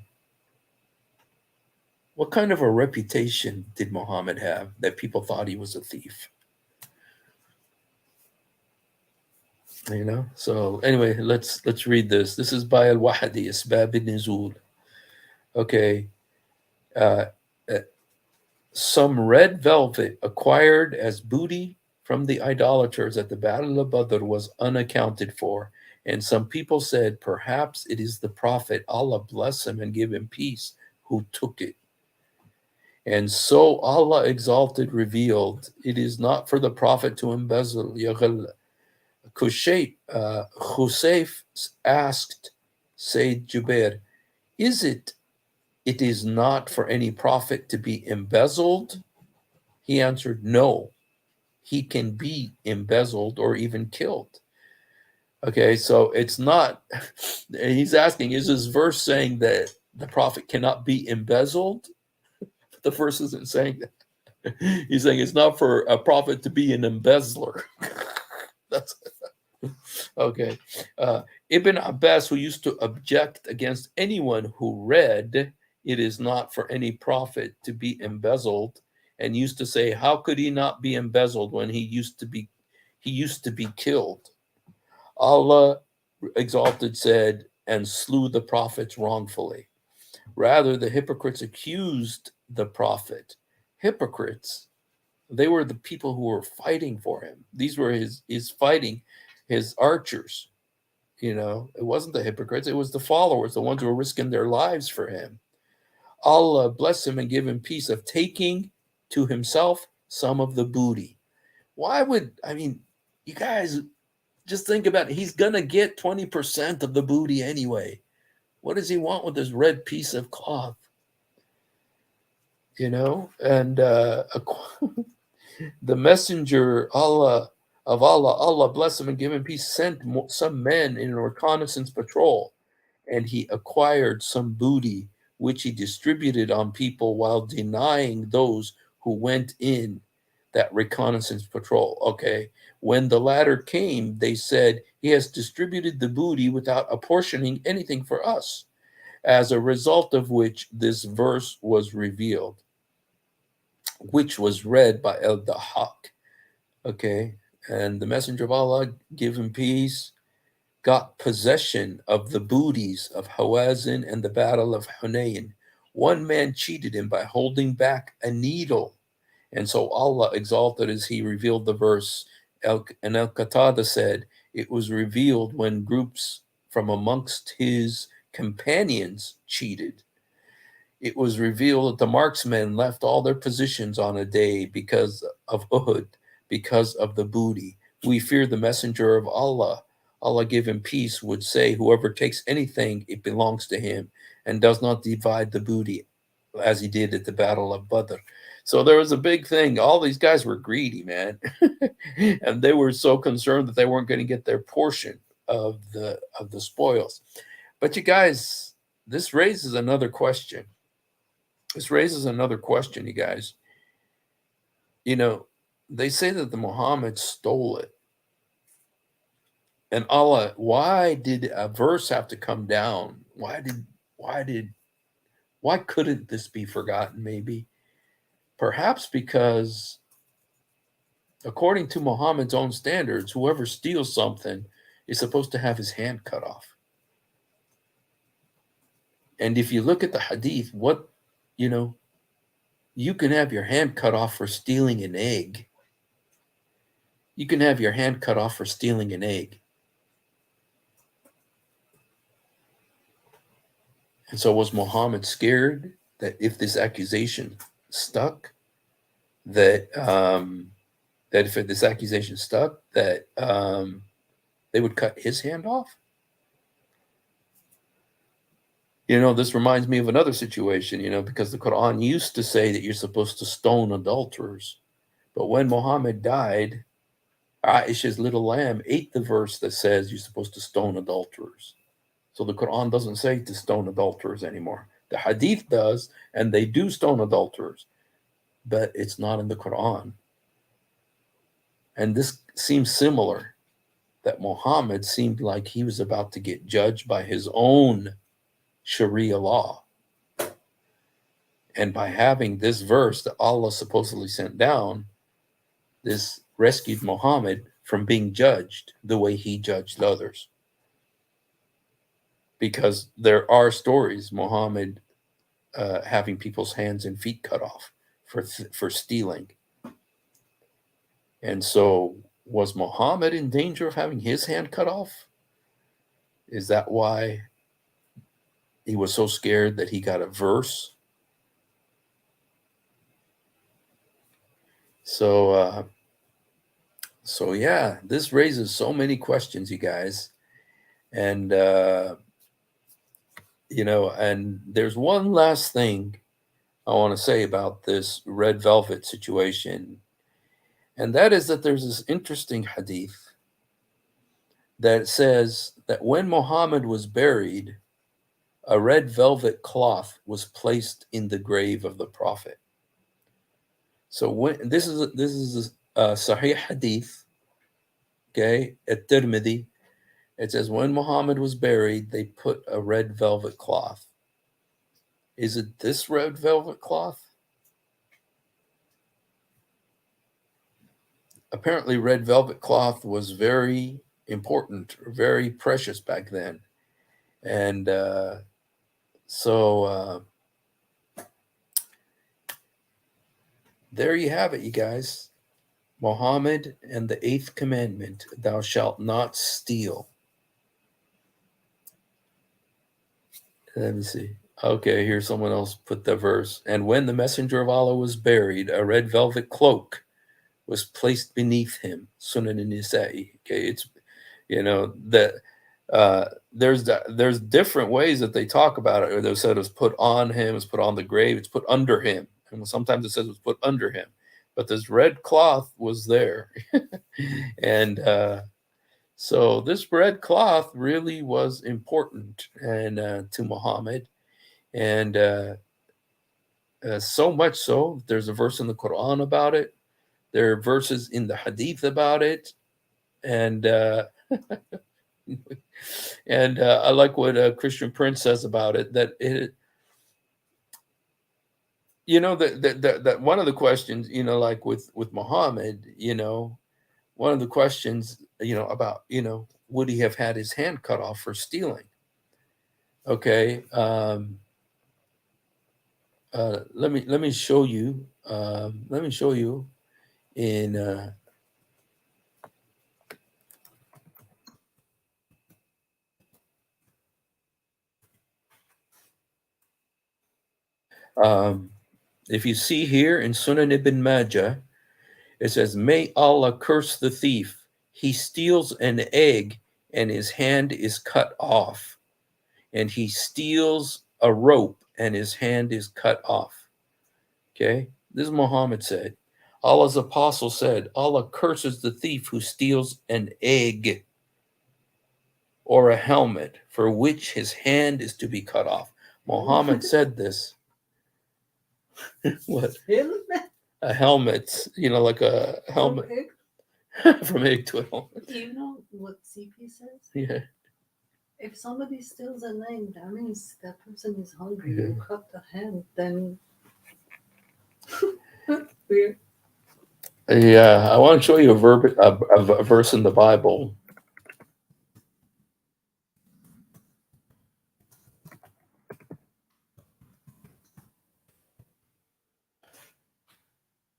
What kind of a reputation did Muhammad have that people thought he was a thief? So anyway, let's read this. This is by Al-Wahdi, Asbab al-Nuzul. Okay. Some red velvet acquired as booty from the idolaters at the Battle of Badr was unaccounted for. And some people said, perhaps it is the Prophet, Allah bless him and give him peace, who took it. And so Allah exalted revealed, it is not for the Prophet to embezzle. Khusayf asked Sayyid Jubair, it is not for any prophet to be embezzled? He answered, no, he can be embezzled or even killed. Okay, so it's not, he's asking, is this verse saying that the prophet cannot be embezzled? The verse isn't saying that. He's saying it's not for a prophet to be an embezzler. That's okay. Ibn Abbas, who used to object against anyone who read, "It is not for any prophet to be embezzled," and used to say, "How could he not be embezzled when he used to be killed?" Allah exalted said, "And slew the prophets wrongfully." Rather, the hypocrites accused the prophet. Hypocrites, they were the people who were fighting for him. These were his fighting, his archers. It wasn't the hypocrites, it was the followers, the ones who were risking their lives for him. Allah bless him and give him peace, of taking to himself some of the booty. You guys just think about it. He's going to get 20% of the booty anyway. What does he want with this red piece of cloth? And the messenger of Allah bless him and give him peace, sent some men in a reconnaissance patrol, and he acquired some booty, which he distributed on people while denying those who went in that reconnaissance patrol. Okay. When the latter came, they said, "He has distributed the booty without apportioning anything for us," as a result of which this verse was revealed, which was read by El-Dahak. Okay. And the messenger of Allah, give him peace, got possession of the booties of Hawazin and the battle of Hunayn. One man cheated him by holding back a needle. And so Allah exalted as he revealed the verse. And Al-Qatada said, it was revealed when groups from amongst his companions cheated. It was revealed that the marksmen left all their positions on a day because of Uhud, because of the booty. We fear the messenger of Allah, Allah give him peace, would say, "Whoever takes anything, it belongs to him, and does not divide the booty," as he did at the Battle of Badr. So there was a big thing. All these guys were greedy, man. And they were so concerned that they weren't going to get their portion of the spoils. But you guys, this raises another question. You guys. They say that the Muhammad stole it. And Allah, why did a verse have to come down? Why couldn't this be forgotten? Maybe, perhaps because according to Muhammad's own standards, whoever steals something is supposed to have his hand cut off. And if you look at the hadith, you can have your hand cut off for stealing an egg. You can have your hand cut off for stealing an egg. And so was Muhammad scared that if this accusation stuck, that if this accusation stuck, that they would cut his hand off? This reminds me of another situation, because the Quran used to say that you're supposed to stone adulterers. But when Muhammad died, Aisha's little lamb ate the verse that says you're supposed to stone adulterers. So the Quran doesn't say to stone adulterers anymore. The hadith does, and they do stone adulterers, but it's not in the Quran. And this seems similar, that Muhammad seemed like he was about to get judged by his own Sharia law. And by having this verse that Allah supposedly sent down, this rescued Muhammad from being judged the way he judged others. Because there are stories, Muhammad having people's hands and feet cut off for stealing. And so, was Muhammad in danger of having his hand cut off? Is that why he was so scared that he got a verse? So yeah, this raises so many questions, you guys. And and there's one last thing I want to say about this red velvet situation, and that is that there's this interesting hadith that says that when Muhammad was buried, a red velvet cloth was placed in the grave of the Prophet. So when this is a Sahih Hadith, okay, at Tirmidhi. It says when Muhammad was buried, they put a red velvet cloth. Is it this red velvet cloth? Apparently, red velvet cloth was very important, very precious back then, and so there you have it, you guys. Muhammad and the eighth commandment: Thou shalt not steal. Let me see. Okay, here's someone else put the verse. And when the messenger of Allah was buried, a red velvet cloak was placed beneath him. Sunan an-Nisa'i. Okay, it's that there's different ways that they talk about it. Or they said it was put on him, it's put on the grave, it's put under him, and sometimes it says it was put under him. But this red cloth was there, and so this red cloth really was important and to Muhammad, and so much so there's a verse in the Quran about it. There are verses in the Hadith about it, and and I like what Christian Prince says about it. That it, that one of the questions, like with Muhammad, one of the questions, about, would he have had his hand cut off for stealing? Okay, let me show you. Let me show you in. If you see here in Sunan ibn Majah, it says, "May Allah curse the thief. He steals an egg and his hand is cut off. And he steals a rope and his hand is cut off." Okay, this is Muhammad said. Allah's apostle said, Allah curses the thief who steals an egg or a helmet for which his hand is to be cut off. Muhammad said this. What? A helmet, like a helmet. From egg to a helmet. Do you know what CP says? Yeah. If somebody steals an egg, that means that person is hungry. Yeah. You cut the hand, then. Yeah, I want to show you a verse in the Bible.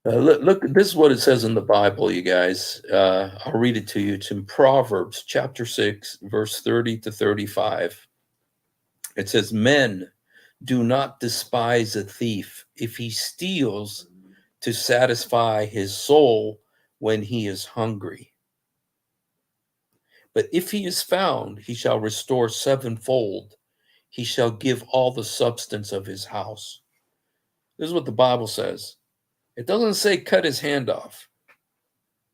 Look, this is what it says in the Bible, you guys. I'll read it to you. It's in Proverbs chapter 6, verse 30 to 35. It says, "Men, do not despise a thief if he steals to satisfy his soul when he is hungry. But if he is found, he shall restore sevenfold. He shall give all the substance of his house." This is what the Bible says. It doesn't say cut his hand off.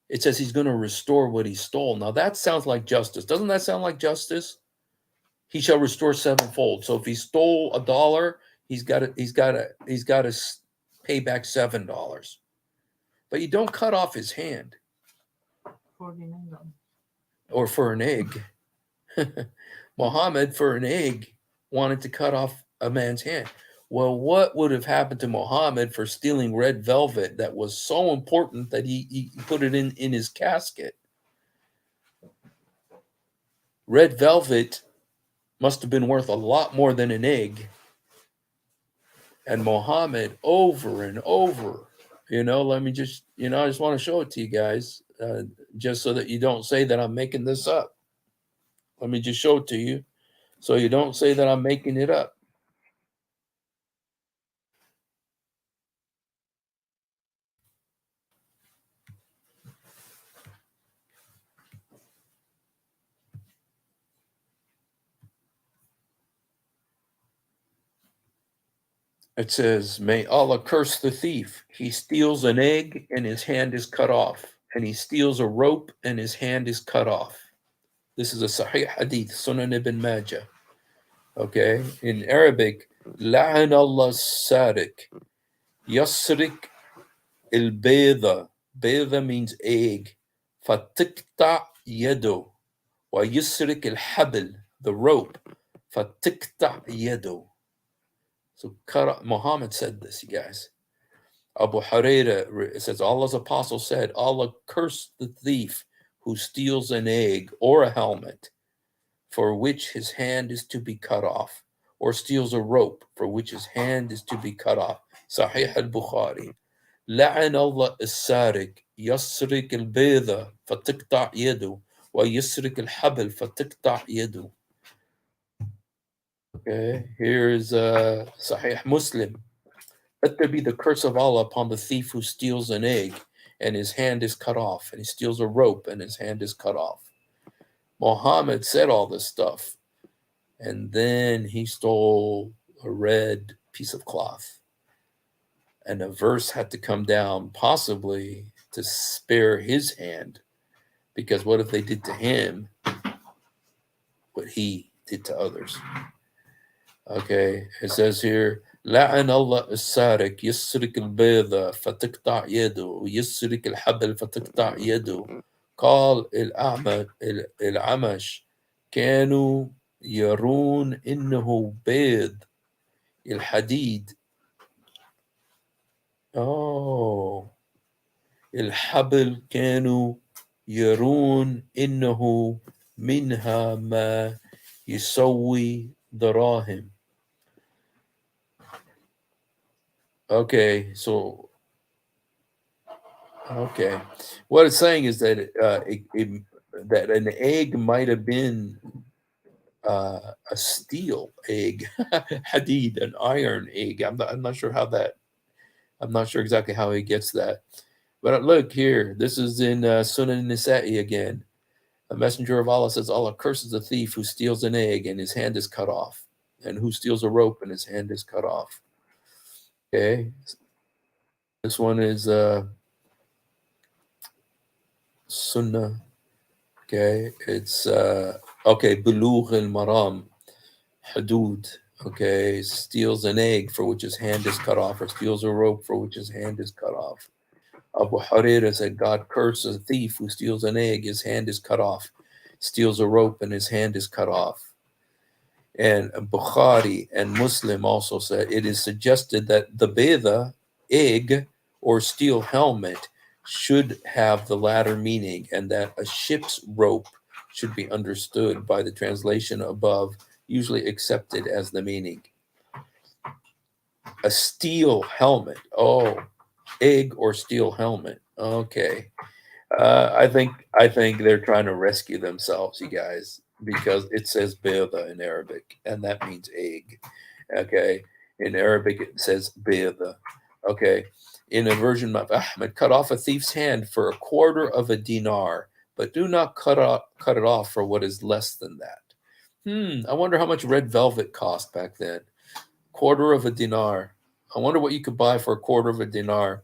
It says he's going to restore what he stole. Now that sounds like justice. Doesn't that sound like justice? He shall restore sevenfold. So if he stole $1, he's got to pay back $7. But you don't cut off his hand. Or for an egg. Muhammad, for an egg, wanted to cut off a man's hand. Well, what would have happened to Muhammad for stealing red velvet that was so important that he put it in his casket? Red velvet must have been worth a lot more than an egg. And Muhammad, over and over, let me just, I just want to show it to you guys, just so that you don't say that I'm making this up. Let me just show it to you so you don't say that I'm making it up. It says, "May Allah curse the thief. He steals an egg and his hand is cut off. And he steals a rope and his hand is cut off." This is a Sahih Hadith, Sunan ibn Majah. Okay, in Arabic, "La'an Allah Sadiq, Yasrik البيضة. بيضة means egg. فتقطع يده ويسرق الحبل, the rope. فتقطع يده. So Muhammad said this, you guys. Abu Huraira, it says, Allah's apostle said, Allah cursed the thief who steals an egg or a helmet for which his hand is to be cut off, or steals a rope for which his hand is to be cut off. Sahih al-Bukhari. لعن الله السارق يسرق البيضة فتقطع يده ويسرق الحبل فتقطع يده. Okay, here's Sahih Muslim. Let there be the curse of Allah upon the thief who steals an egg and his hand is cut off, and he steals a rope and his hand is cut off. Muhammad said all this stuff, and then he stole a red piece of cloth. And a verse had to come down, possibly to spare his hand, because what if they did to him what he did to others? Okay, it says here, لعن الله السارق يسرق البيضة فتقطع يده ويسرق الحبل فتقطع يده. قال العمش كانوا يرون إنه بيض الحديد. الحبل كانوا يرون إنه منها ما يسوي دراهم. Okay, so what it's saying is that that an egg might have been a steel egg, hadid, an iron egg. I'm not sure how that. I'm not sure exactly how he gets that. But look here, this is in Sunan Nisa'i again. A messenger of Allah says, Allah curses the thief who steals an egg and his hand is cut off, and who steals a rope and his hand is cut off. Okay, this one is Sunnah. Okay, it's Bulugh al-Maram, Hudud. Okay, steals an egg for which his hand is cut off, or steals a rope for which his hand is cut off. Abu Huraira said, God curses a thief who steals an egg, his hand is cut off, steals a rope and his hand is cut off. And Bukhari and Muslim also said, it is suggested that the Beda, egg, or steel helmet should have the latter meaning, and that a ship's rope should be understood by the translation above, usually accepted as the meaning. A steel helmet. Oh, egg or steel helmet. Okay. I think they're trying to rescue themselves, you guys, because it says beda in Arabic, and that means egg. Okay. In Arabic, it says beda. Okay. In a version of Ahmed, cut off a thief's hand for a quarter of a dinar, but do not cut it off for what is less than that. I wonder how much red velvet cost back then. Quarter of a dinar. I wonder what you could buy for a quarter of a dinar.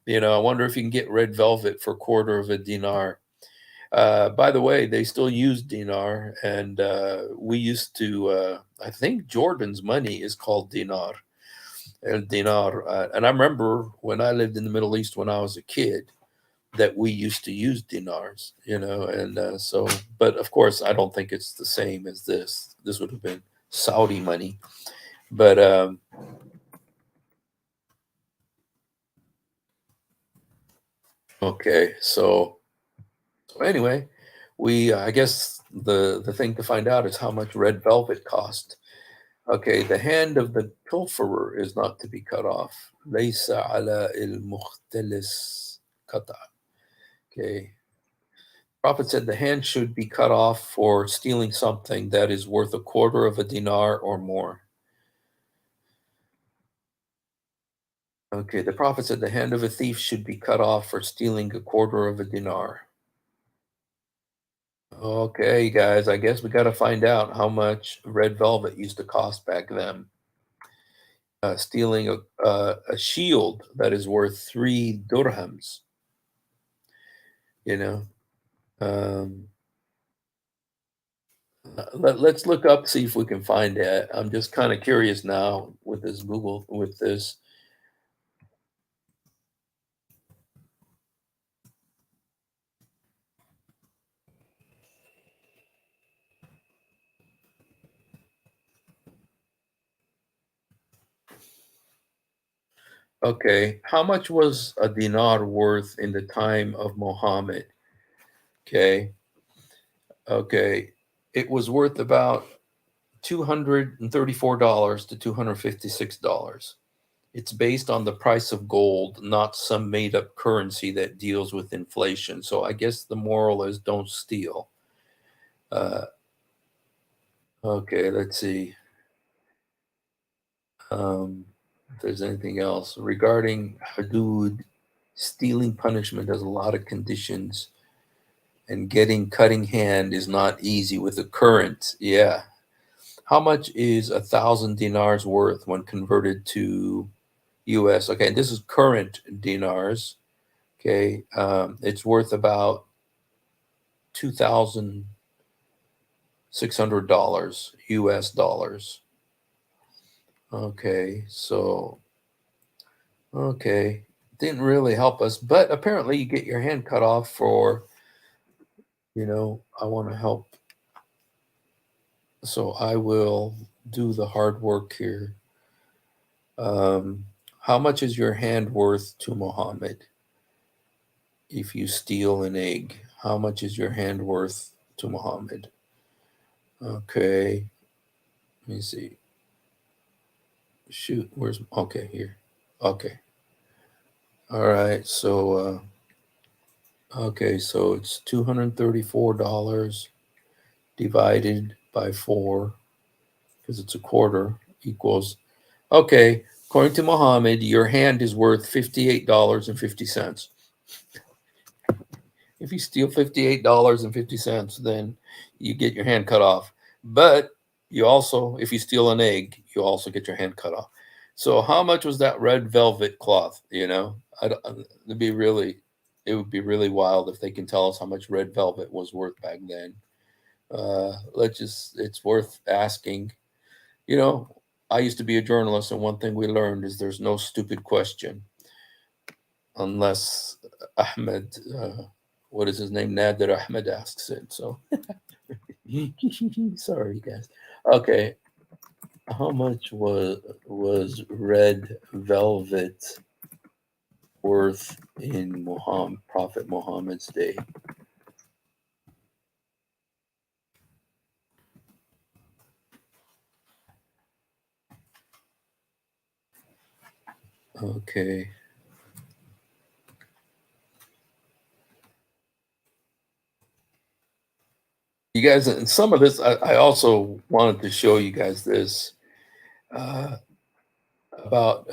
You know, I wonder if you can get red velvet for a quarter of a dinar. By the way, they still use dinar, and we used to, I think Jordan's money is called dinar. Dinar. And I remember when I lived in the Middle East when I was a kid that we used to use dinars, you know, and so, but of course, I don't think it's the same as this. This would have been Saudi money. But okay, so anyway, I guess the thing to find out is how much red velvet cost. Okay, the hand of the pilferer is not to be cut off. ليس على المختلس قطع. Okay. Prophet said the hand should be cut off for stealing something that is worth a quarter of a dinar or more. Okay, the Prophet said the hand of a thief should be cut off for stealing a quarter of a dinar. Okay, guys, I guess we got to find out how much red velvet used to cost back then. Stealing a shield that is worth 3 dirhams. You know, let's look up, see if we can find it. I'm just kind of curious now with this Google, with this. Okay, how much was a dinar worth in the time of Muhammad? Okay, okay, it was worth about $234 to $256. It's based on the price of gold, not some made up currency that deals with inflation. So I guess the moral is don't steal. Uh, okay, let's see. If there's anything else regarding hudud, stealing punishment has a lot of conditions, and getting cutting hand is not easy with the current. Yeah. How much is 1,000 dinars worth when converted to US? Okay, and this is current dinars. Okay, it's worth about $2,600 US dollars. Okay, so okay, didn't really help us, but apparently you get your hand cut off for, I want to help, so I will do the hard work here. Um, how much is your hand worth to Mohammed if you steal an egg? How much is your hand worth to Mohammed? Okay, let me see. Shoot, where's okay here? Okay, all right. So okay, so it's $234 divided by four because it's a quarter equals. Okay, according to Muhammad, your hand is worth $58.50. If you steal $58.50, then you get your hand cut off. But you also, if you steal an egg, you also get your hand cut off. So how much was that red velvet cloth? It'd be really, it would be really wild if they can tell us how much red velvet was worth back then. It's worth asking. You know, I used to be a journalist, and one thing we learned is there's no stupid question unless Ahmed, what is his name? Nader Ahmed asks it. So sorry, guys. Okay, how much was red velvet worth in Prophet Muhammad's day? Okay, you guys, and some of this, I also wanted to show you guys this uh, about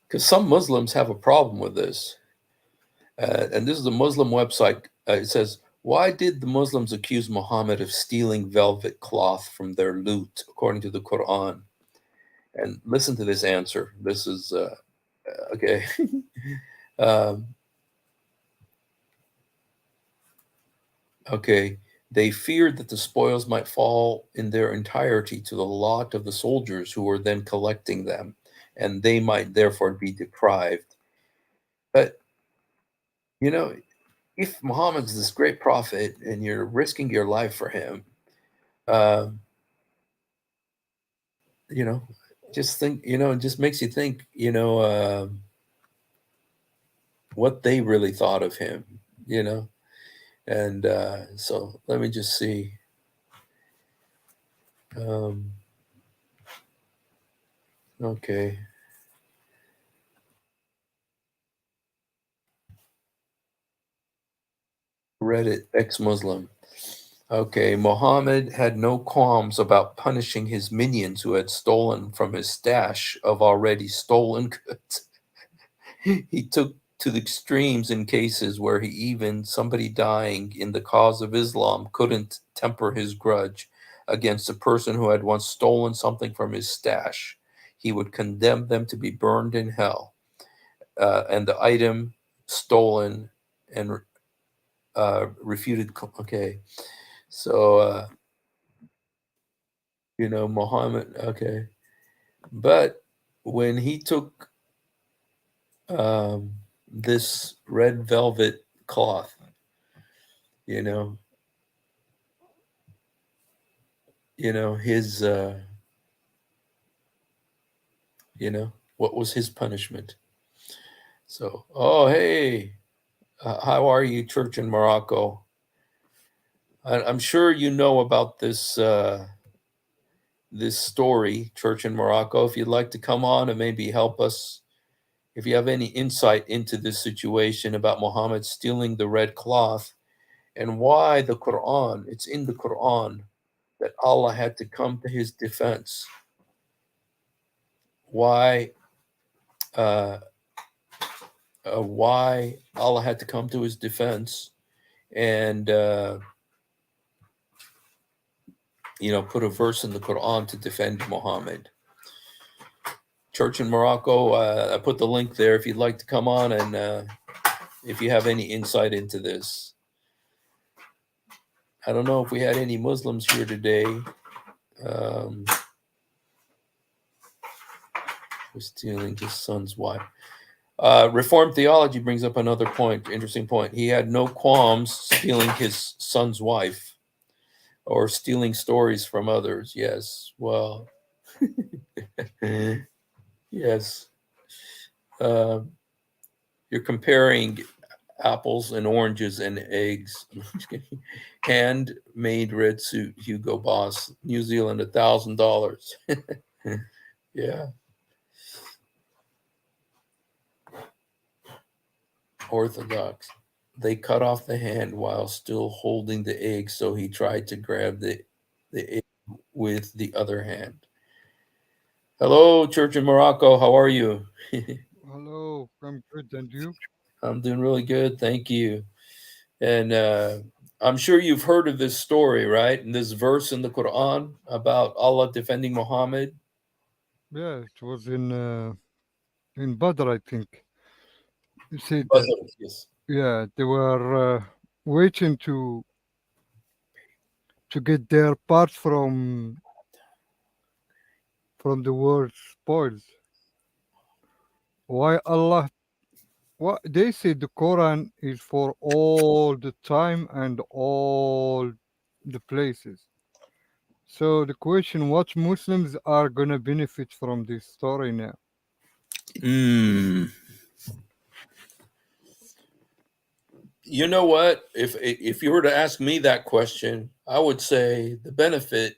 because some Muslims have a problem with this. And this is a Muslim website. It says, why did the Muslims accuse Muhammad of stealing velvet cloth from their loot, according to the Quran? And listen to this answer. This is, okay. um, okay. They feared that the spoils might fall in their entirety to the lot of the soldiers who were then collecting them, and they might therefore be deprived. But, you know, if Muhammad's this great prophet and you're risking your life for him, um, you know, just think, it just makes you think, what they really thought of him, you know. And so let me just see. Um, okay, Reddit ex-Muslim. Okay, Muhammad had no qualms about punishing his minions who had stolen from his stash of already stolen goods. He took to the extremes in cases where he even somebody dying in the cause of Islam couldn't temper his grudge against a person who had once stolen something from his stash. He would condemn them to be burned in hell, and the item stolen and refuted. Okay, so Muhammad. Okay, but when he took this red velvet cloth, you know, his, you know, What was his punishment? So, oh, hey, how are you, church in Morocco? I'm sure you know about this story, church in Morocco. If you'd like to come on and maybe help us, if you have any insight into this situation about Muhammad stealing the red cloth and why the Quran, it's in the Quran that Allah had to come to his defense. Why, uh, why Allah had to come to his defense and put a verse in the Quran to defend Muhammad. Church in Morocco, I put the link there if you'd like to come on and if you have any insight into this. I don't know if we had any Muslims here today. Was stealing his son's wife. Reformed theology brings up another point, interesting point. He had no qualms stealing his son's wife or stealing stories from others. Yes, well, yes. Uh, you're comparing apples and oranges and eggs. Handmade red suit, Hugo Boss, New Zealand, $1,000. Yeah. Orthodox. They cut off the hand while still holding the egg, so he tried to grab the egg with the other hand. Hello, Church in Morocco. How are you? Hello, I'm good, and you? I'm doing really good. Thank you. And I'm sure you've heard of this story, right? And this verse in the Quran about Allah defending Muhammad. Yeah, it was in Badr, I think. You said that. Brother, yes. Yeah, they were waiting to get their part from the world spoils. Why Allah? What they said the Quran is for all the time and all the places. So the question, what Muslims are gonna benefit from this story now? Mm. You know what? If you were to ask me that question, I would say the benefit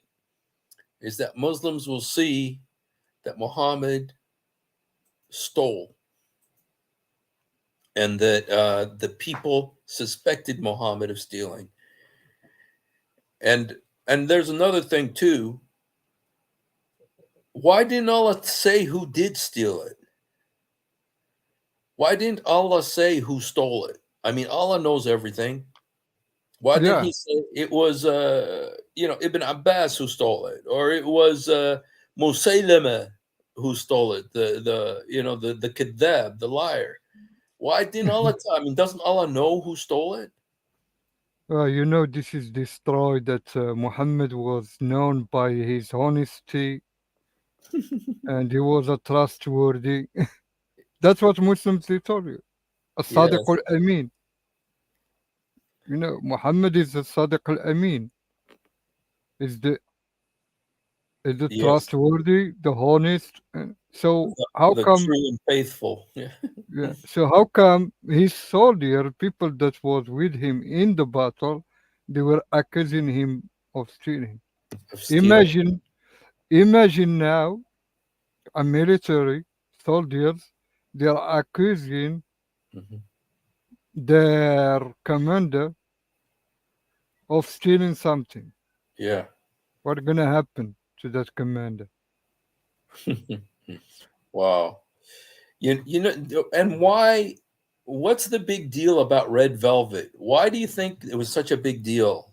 is that Muslims will see that Muhammad stole and that the people suspected Muhammad of stealing. And there's another thing too. Why didn't Allah say who did steal it? Why didn't Allah say who stole it? I mean, Allah knows everything. Why didn't Yeah, he say it was Ibn Abbas who stole it, or it was Musaylama who stole it, the kadhab, the liar? Why didn't Allah I mean, doesn't Allah know who stole it? this is the story that Muhammad was known by his honesty and he was a trustworthy. That's what Muslims they told you. A Sadiq Yes, al Amin. Muhammad is a Sadiq al Amin. Is the yes, trustworthy, the honest. So how the come? true and faithful. Yeah, Yeah. So how come his soldier, people that was with him in the battle, they were accusing him of stealing? of stealing. Imagine, imagine now a military soldiers, they are accusing Mhm. their commander of stealing something. Yeah. What's gonna happen to that commander? Wow. And why? What's the big deal about red velvet? Why do you think it was such a big deal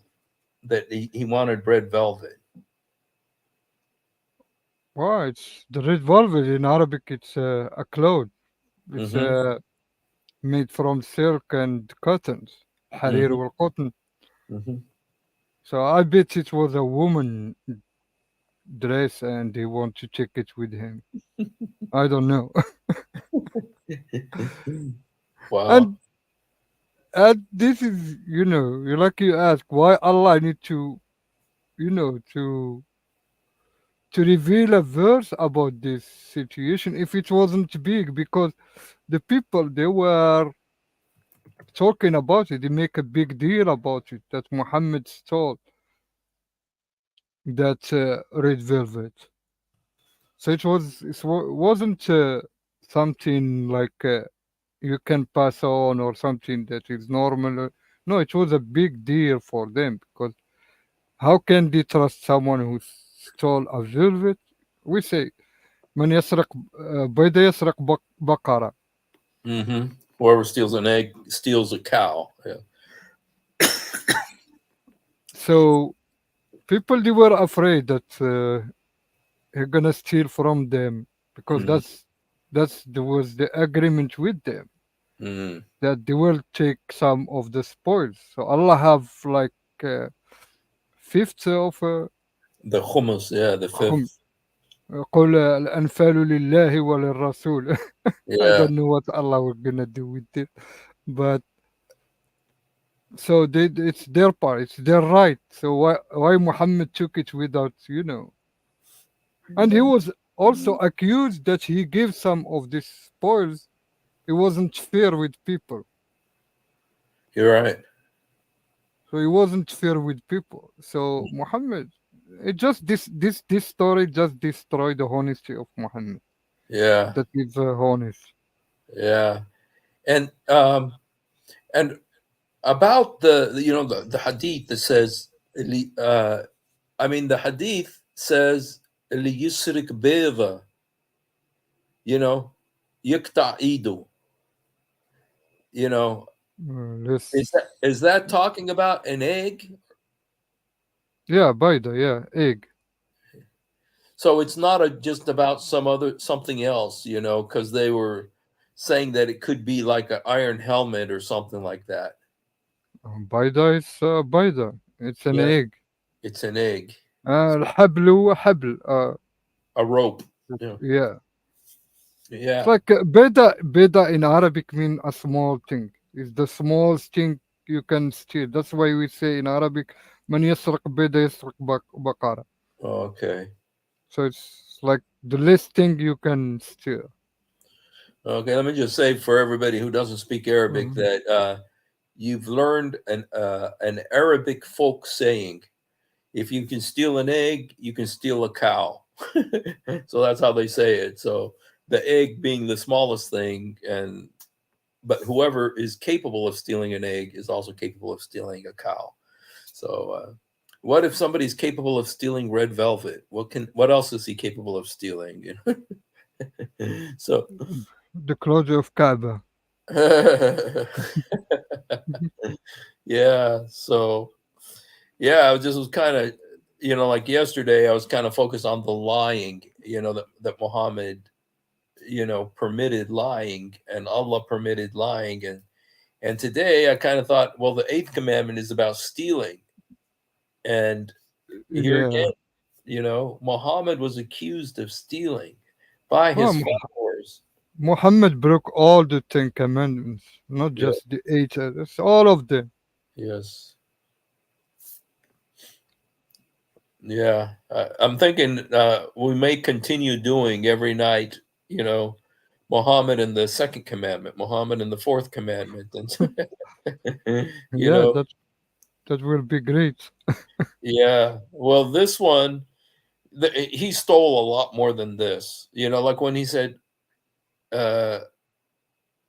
that he wanted red velvet? Why? It's the red velvet in Arabic. It's a cloth. It's Mm-hmm. made from silk and cottons, harir Mm-hmm. or cotton. Mm-hmm. So I bet it was a woman dress, and he want to take it with him. I don't know. Wow. and this is, you ask why Allah need to to reveal a verse about this situation if it wasn't big, because the people they were talking about it, they make a big deal about it that Muhammad stole that red velvet. So wasn't something like you can pass on or something that is normal. No, it was a big deal for them because how can they trust someone who stole a velvet? We say من يسرق بيضة يسرق بقرة. Hmm. Whoever steals an egg steals a cow. Yeah. So people they were afraid that he's gonna steal from them because Hmm. there was the agreement with them Hmm. that they will take some of the spoils. So Allah have like uh, fifth of The hummus, yeah, the خم fifth. قل الأنفال لله وللرسول. I Yeah, don't know what Allah was gonna do with it, but so it's their part, it's their right. So why Muhammad took it without and he was also accused that he gave some of these spoils. He wasn't fair with people. you're right. So he wasn't fair with people. So Muhammad, it just this story just destroyed the honesty of Muhammad. Yeah, That is honest. yeah, and about the hadith that says, I mean the hadith says اللي يسرق بيضة, you know, يقطع إيده, you know, Let's is that talking about an egg? yeah, Baida, yeah, egg. So it's not just about something else, because they were saying that it could be like an iron helmet or something like that. Baida is Baida. It's an Yeah, egg. it's an egg, الحبل هو حبل. a rope. Yeah, Yeah. It's yeah. like beda in Arabic mean a small thing. It's the smallest thing you can steal. That's why we say in Arabic, من يسرق بيضة يسرق بقرة. Okay, So it's like the least thing you can steal. okay. Let me just say for everybody who doesn't speak Arabic Mhm. that you've learned an Arabic folk saying: "If you can steal an egg, you can steal a cow." So that's how they say it. So the egg being the smallest thing, but whoever is capable of stealing an egg is also capable of stealing a cow. So what if somebody's capable of stealing red velvet? What else is he capable of stealing? So The clothes of Kaaba. yeah, so yeah, I just was kind of, like yesterday, I was kind of focused on the lying, that Muhammad, permitted lying, and Allah permitted lying, and today I kind of thought, well, the eighth commandment is about stealing, and here Yeah. again, Muhammad was accused of stealing by Oh, his followers. Muhammad broke all the Ten Commandments, not Yeah, just the eight. It's all of them. yes, yeah. I'm thinking we may continue doing every night, you know, Muhammad and the second commandment, Muhammad and the fourth commandment, and Yeah, that will be great. yeah. Well, this one, he stole a lot more than this. Like when he said, uh,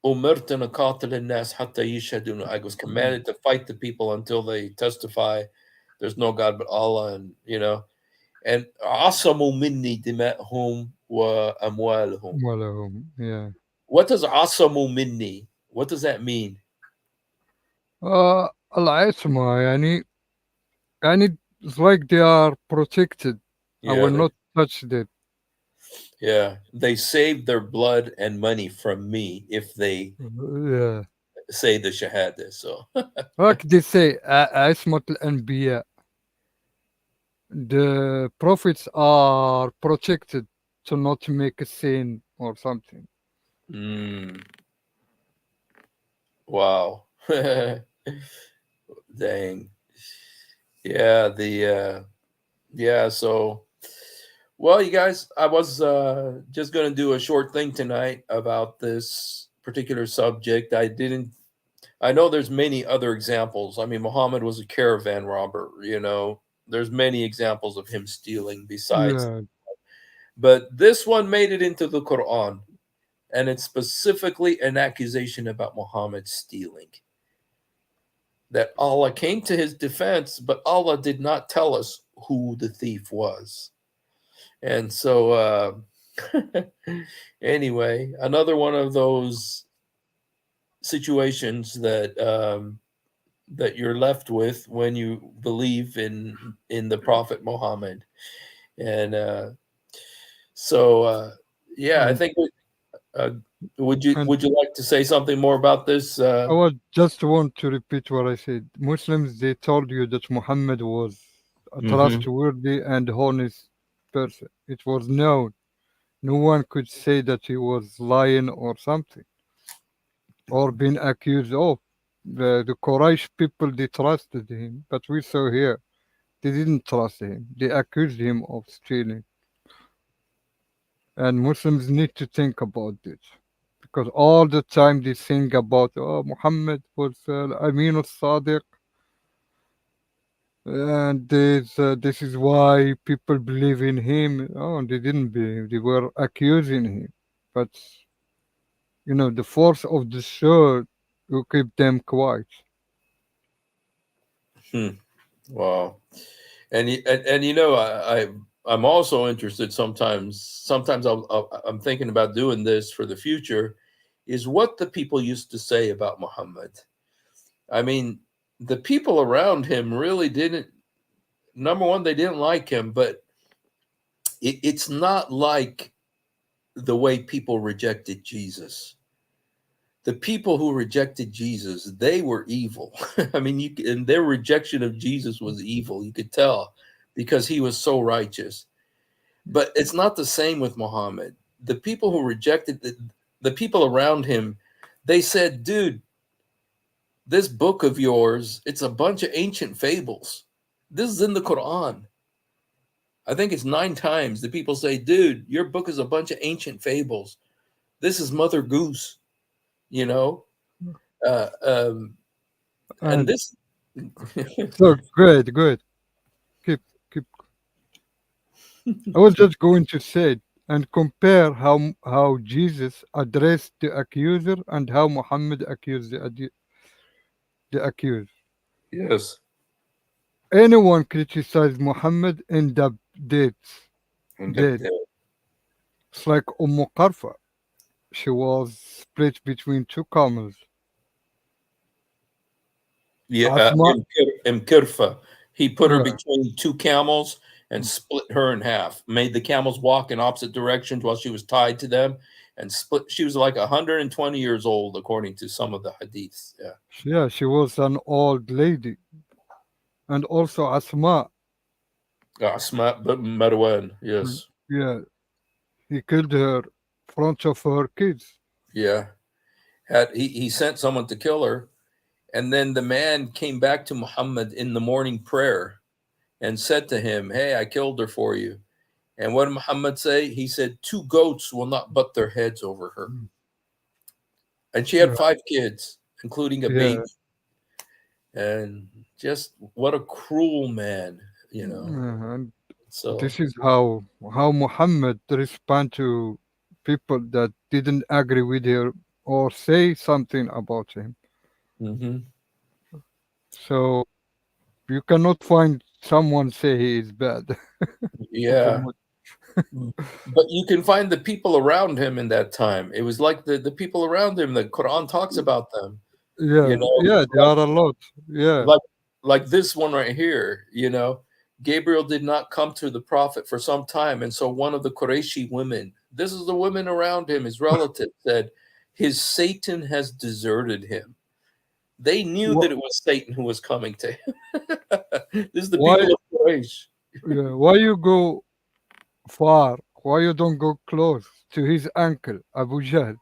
"Umirtu an uqatila an-nas hatta yashhadu," I was commanded to fight the people until they testify there's no God but Allah, and asamu minni dima'hum wa amwalhum. Well, yeah. What does asamu minni? What does that mean? العصمة يعني it's like they are protected. I Yeah, will not touch them. they save their blood and money from me if they Yeah. say the shahada. So Like they say, عصمة الأنبياء. The prophets are protected to not make a sin or something. mm, wow. Dang. Yeah, the yeah, so Well, you guys, I was just going to do a short thing tonight about this particular subject. I know there's many other examples. I mean, Muhammad was a caravan robber, you know, there's many examples of him stealing besides, Yeah, but this one made it into the Quran, and it's specifically an accusation about Muhammad stealing. That Allah came to his defense, but Allah did not tell us who the thief was. And so, anyway, another one of those situations that you're left with when you believe in the Prophet Muhammad. And so, yeah, I and think. Uh, and would you like to say something more about this? I would just want to repeat what I said. Muslims, they told you that Muhammad was a Hmm. trustworthy and honest person. It was known. No one could say that he was lying or something, or being accused of. The Quraysh people, they trusted him, but we saw here, they didn't trust him. They accused him of stealing. And Muslims need to think about this. Because all the time they think about, oh, Muhammad was Amin al-Sadiq, and this is why people believe in him. Oh, they didn't believe. They were accusing him. But, the force of the sword will keep them quiet. Hmm. Wow. And you know, I'm also interested sometimes. Sometimes I'm thinking about doing this for the future. Is what the people used to say about Muhammad. I mean, the people around him really didn't. Number one, they didn't like him, but it's not like the way people rejected Jesus. The people who rejected Jesus, they were evil. I mean, and their rejection of Jesus was evil. You could tell because he was so righteous. But it's not the same with Muhammad. The people who rejected the people around him, they said, "Dude, this book of yours, it's a bunch of ancient fables. This is in the Quran." I think it's 9 times the people say, "Dude, your book is a bunch of ancient fables. This is Mother Goose," you know. Uh, um, and And this. so good, good. Keep, keep. I was just going to say and compare how Jesus addressed the accuser and how Muhammad accused the accused. Yes, Anyone criticized Muhammad end up dead. end up Dead. dead. It's like Qarfa. She was split between two camels. Yeah, Asma, Imkirfa. He put her yeah, between two camels and split her in half. Made the camels walk in opposite directions while she was tied to them, and split. She was like 120 years old, according to some of the hadiths. Yeah, yeah, she was an old lady. And also Asma, Asma Marwan. Yes, yeah, he killed her in front of her kids. yeah. He sent someone to kill her, and then the man came back to Muhammad in the morning prayer and said to him, "Hey, I killed her for you." And what did Muhammad say? He said, "Two goats will not butt their heads over her." And she had Yeah, 5 kids, including a baby. yeah. And just what a cruel man, you know. And So, this is how Muhammad respond to people that didn't agree with her or say something about him. mhm. So you cannot find someone say he is bad. For Yeah. mu- But you can find the people around him in that time. It was like the people around him. The Quran talks about them, you yeah, know, yeah, there are a lot. Yeah. like like this one right here, you know. Gabriel did not come to the prophet for some time, and so one of the Qurayshi women, this is the women around him, his relative, said, "His Satan has deserted him." They knew Wh- that it was Satan who was coming to him. This is the Why? people of Quraysh. Yeah, why you go far? Why you don't go close to his uncle Abu Jahl,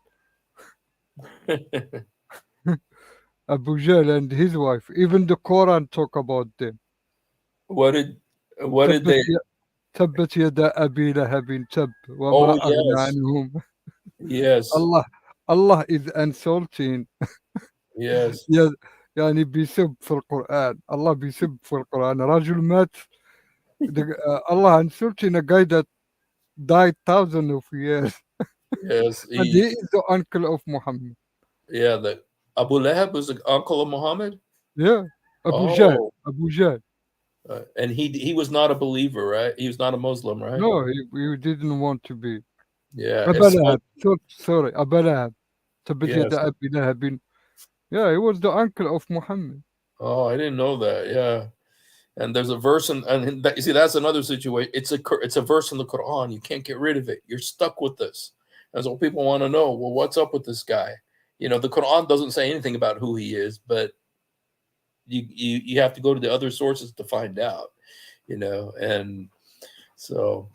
Abu Jahl and his wife? Even the Quran talk about them. what did what did Tabbat they? تبت يدا أبي لهب تب وما Oh أغنى yes, عنهم. yes, Allah, Allah is insulting. yes, يا- يعني بيسب في القرآن. الله بيسب في القرآن. رجل مات. Allah insulting a guy that died thousands of years. yes. And he is the uncle of Muhammad. Yeah, the Abu Lahab was the uncle of Muhammad. Yeah. Abu Jahl. Oh, Abu Jahl. and he was not a believer, right? He was not a Muslim, right? No, he didn't want to be. Yeah, Abu it's Lahab. Sorry, Abu Lahab. تبت yes. يدا أبي لهب. Yeah, he was the uncle of Muhammad. Oh, I didn't know that. Yeah, and there's a verse and that, you see that's another situation. It's a verse in the Quran. You can't get rid of it. You're stuck with this. That's what people want to know. Well, what's up with this guy? You know, the Quran doesn't say anything about who he is, but you have to go to the other sources to find out. You know, and so.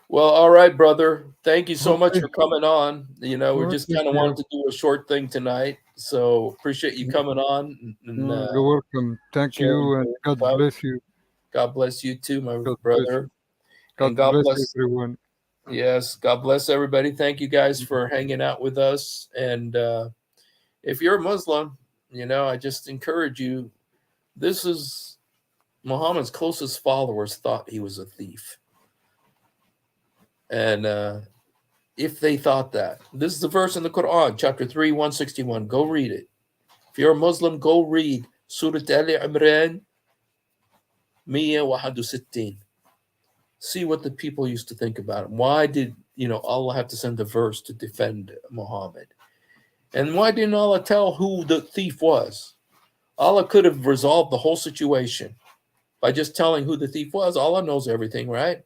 Well, all right, brother. Thank you so much Okay. for coming on. You know, we just Okay, kind of dear. wanted to do a short thing tonight. So appreciate you coming on and You're welcome. Thank sharing you, and your God insight. bless you. God bless you too, my God bless brother. you. And God God bless bless, everyone. yes, God bless everybody. Thank you guys for hanging out with us. And if you're a Muslim, you know, I just encourage you. This is Muhammad's closest followers thought he was a thief. And if they thought that, this is the verse in the Quran, chapter 3, 161. Go read it. If you're a Muslim, go read Surah Al Imran 161. See what the people used to think about it. Why did Allah have to send a verse to defend Muhammad? And why didn't Allah tell who the thief was? Allah could have resolved the whole situation by just telling who the thief was. Allah knows everything, right?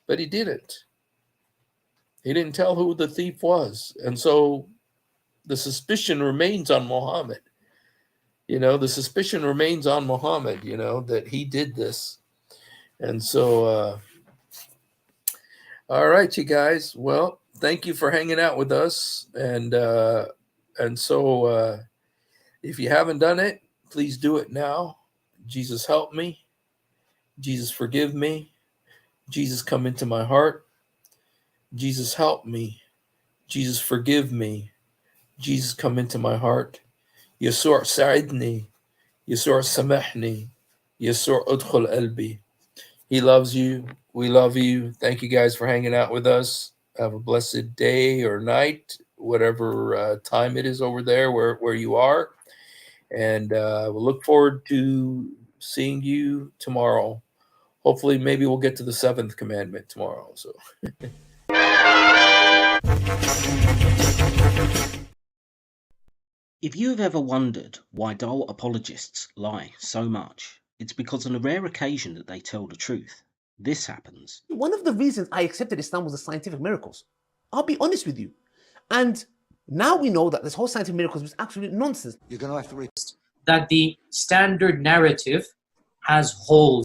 But he didn't. He didn't tell who the thief was. And so the suspicion remains on Muhammad. The suspicion remains on Muhammad, that he did this. And so, all right, you guys. Well, thank you for hanging out with us. And so if you haven't done it, please do it now. Jesus, help me. Jesus, forgive me. Jesus, come into my heart. Jesus, help me. Jesus, forgive me. Jesus, come into my heart. يسوع ساعدني. يسوع سامحني. يسوع ادخل قلبي. He loves you. We love you. Thank you guys for hanging out with us. Have a blessed day or night, whatever time it is over there where you are. And we'll look forward to seeing you tomorrow. Hopefully, maybe we'll get to the 7th commandment tomorrow. So. If you have ever wondered why dull apologists lie so much, it's because on a rare occasion that they tell the truth, this happens. One of the reasons I accepted Islam was the scientific miracles. I'll be honest with you. And now we know that this whole scientific miracles was absolute nonsense. You're going to have to read that the standard narrative has holes.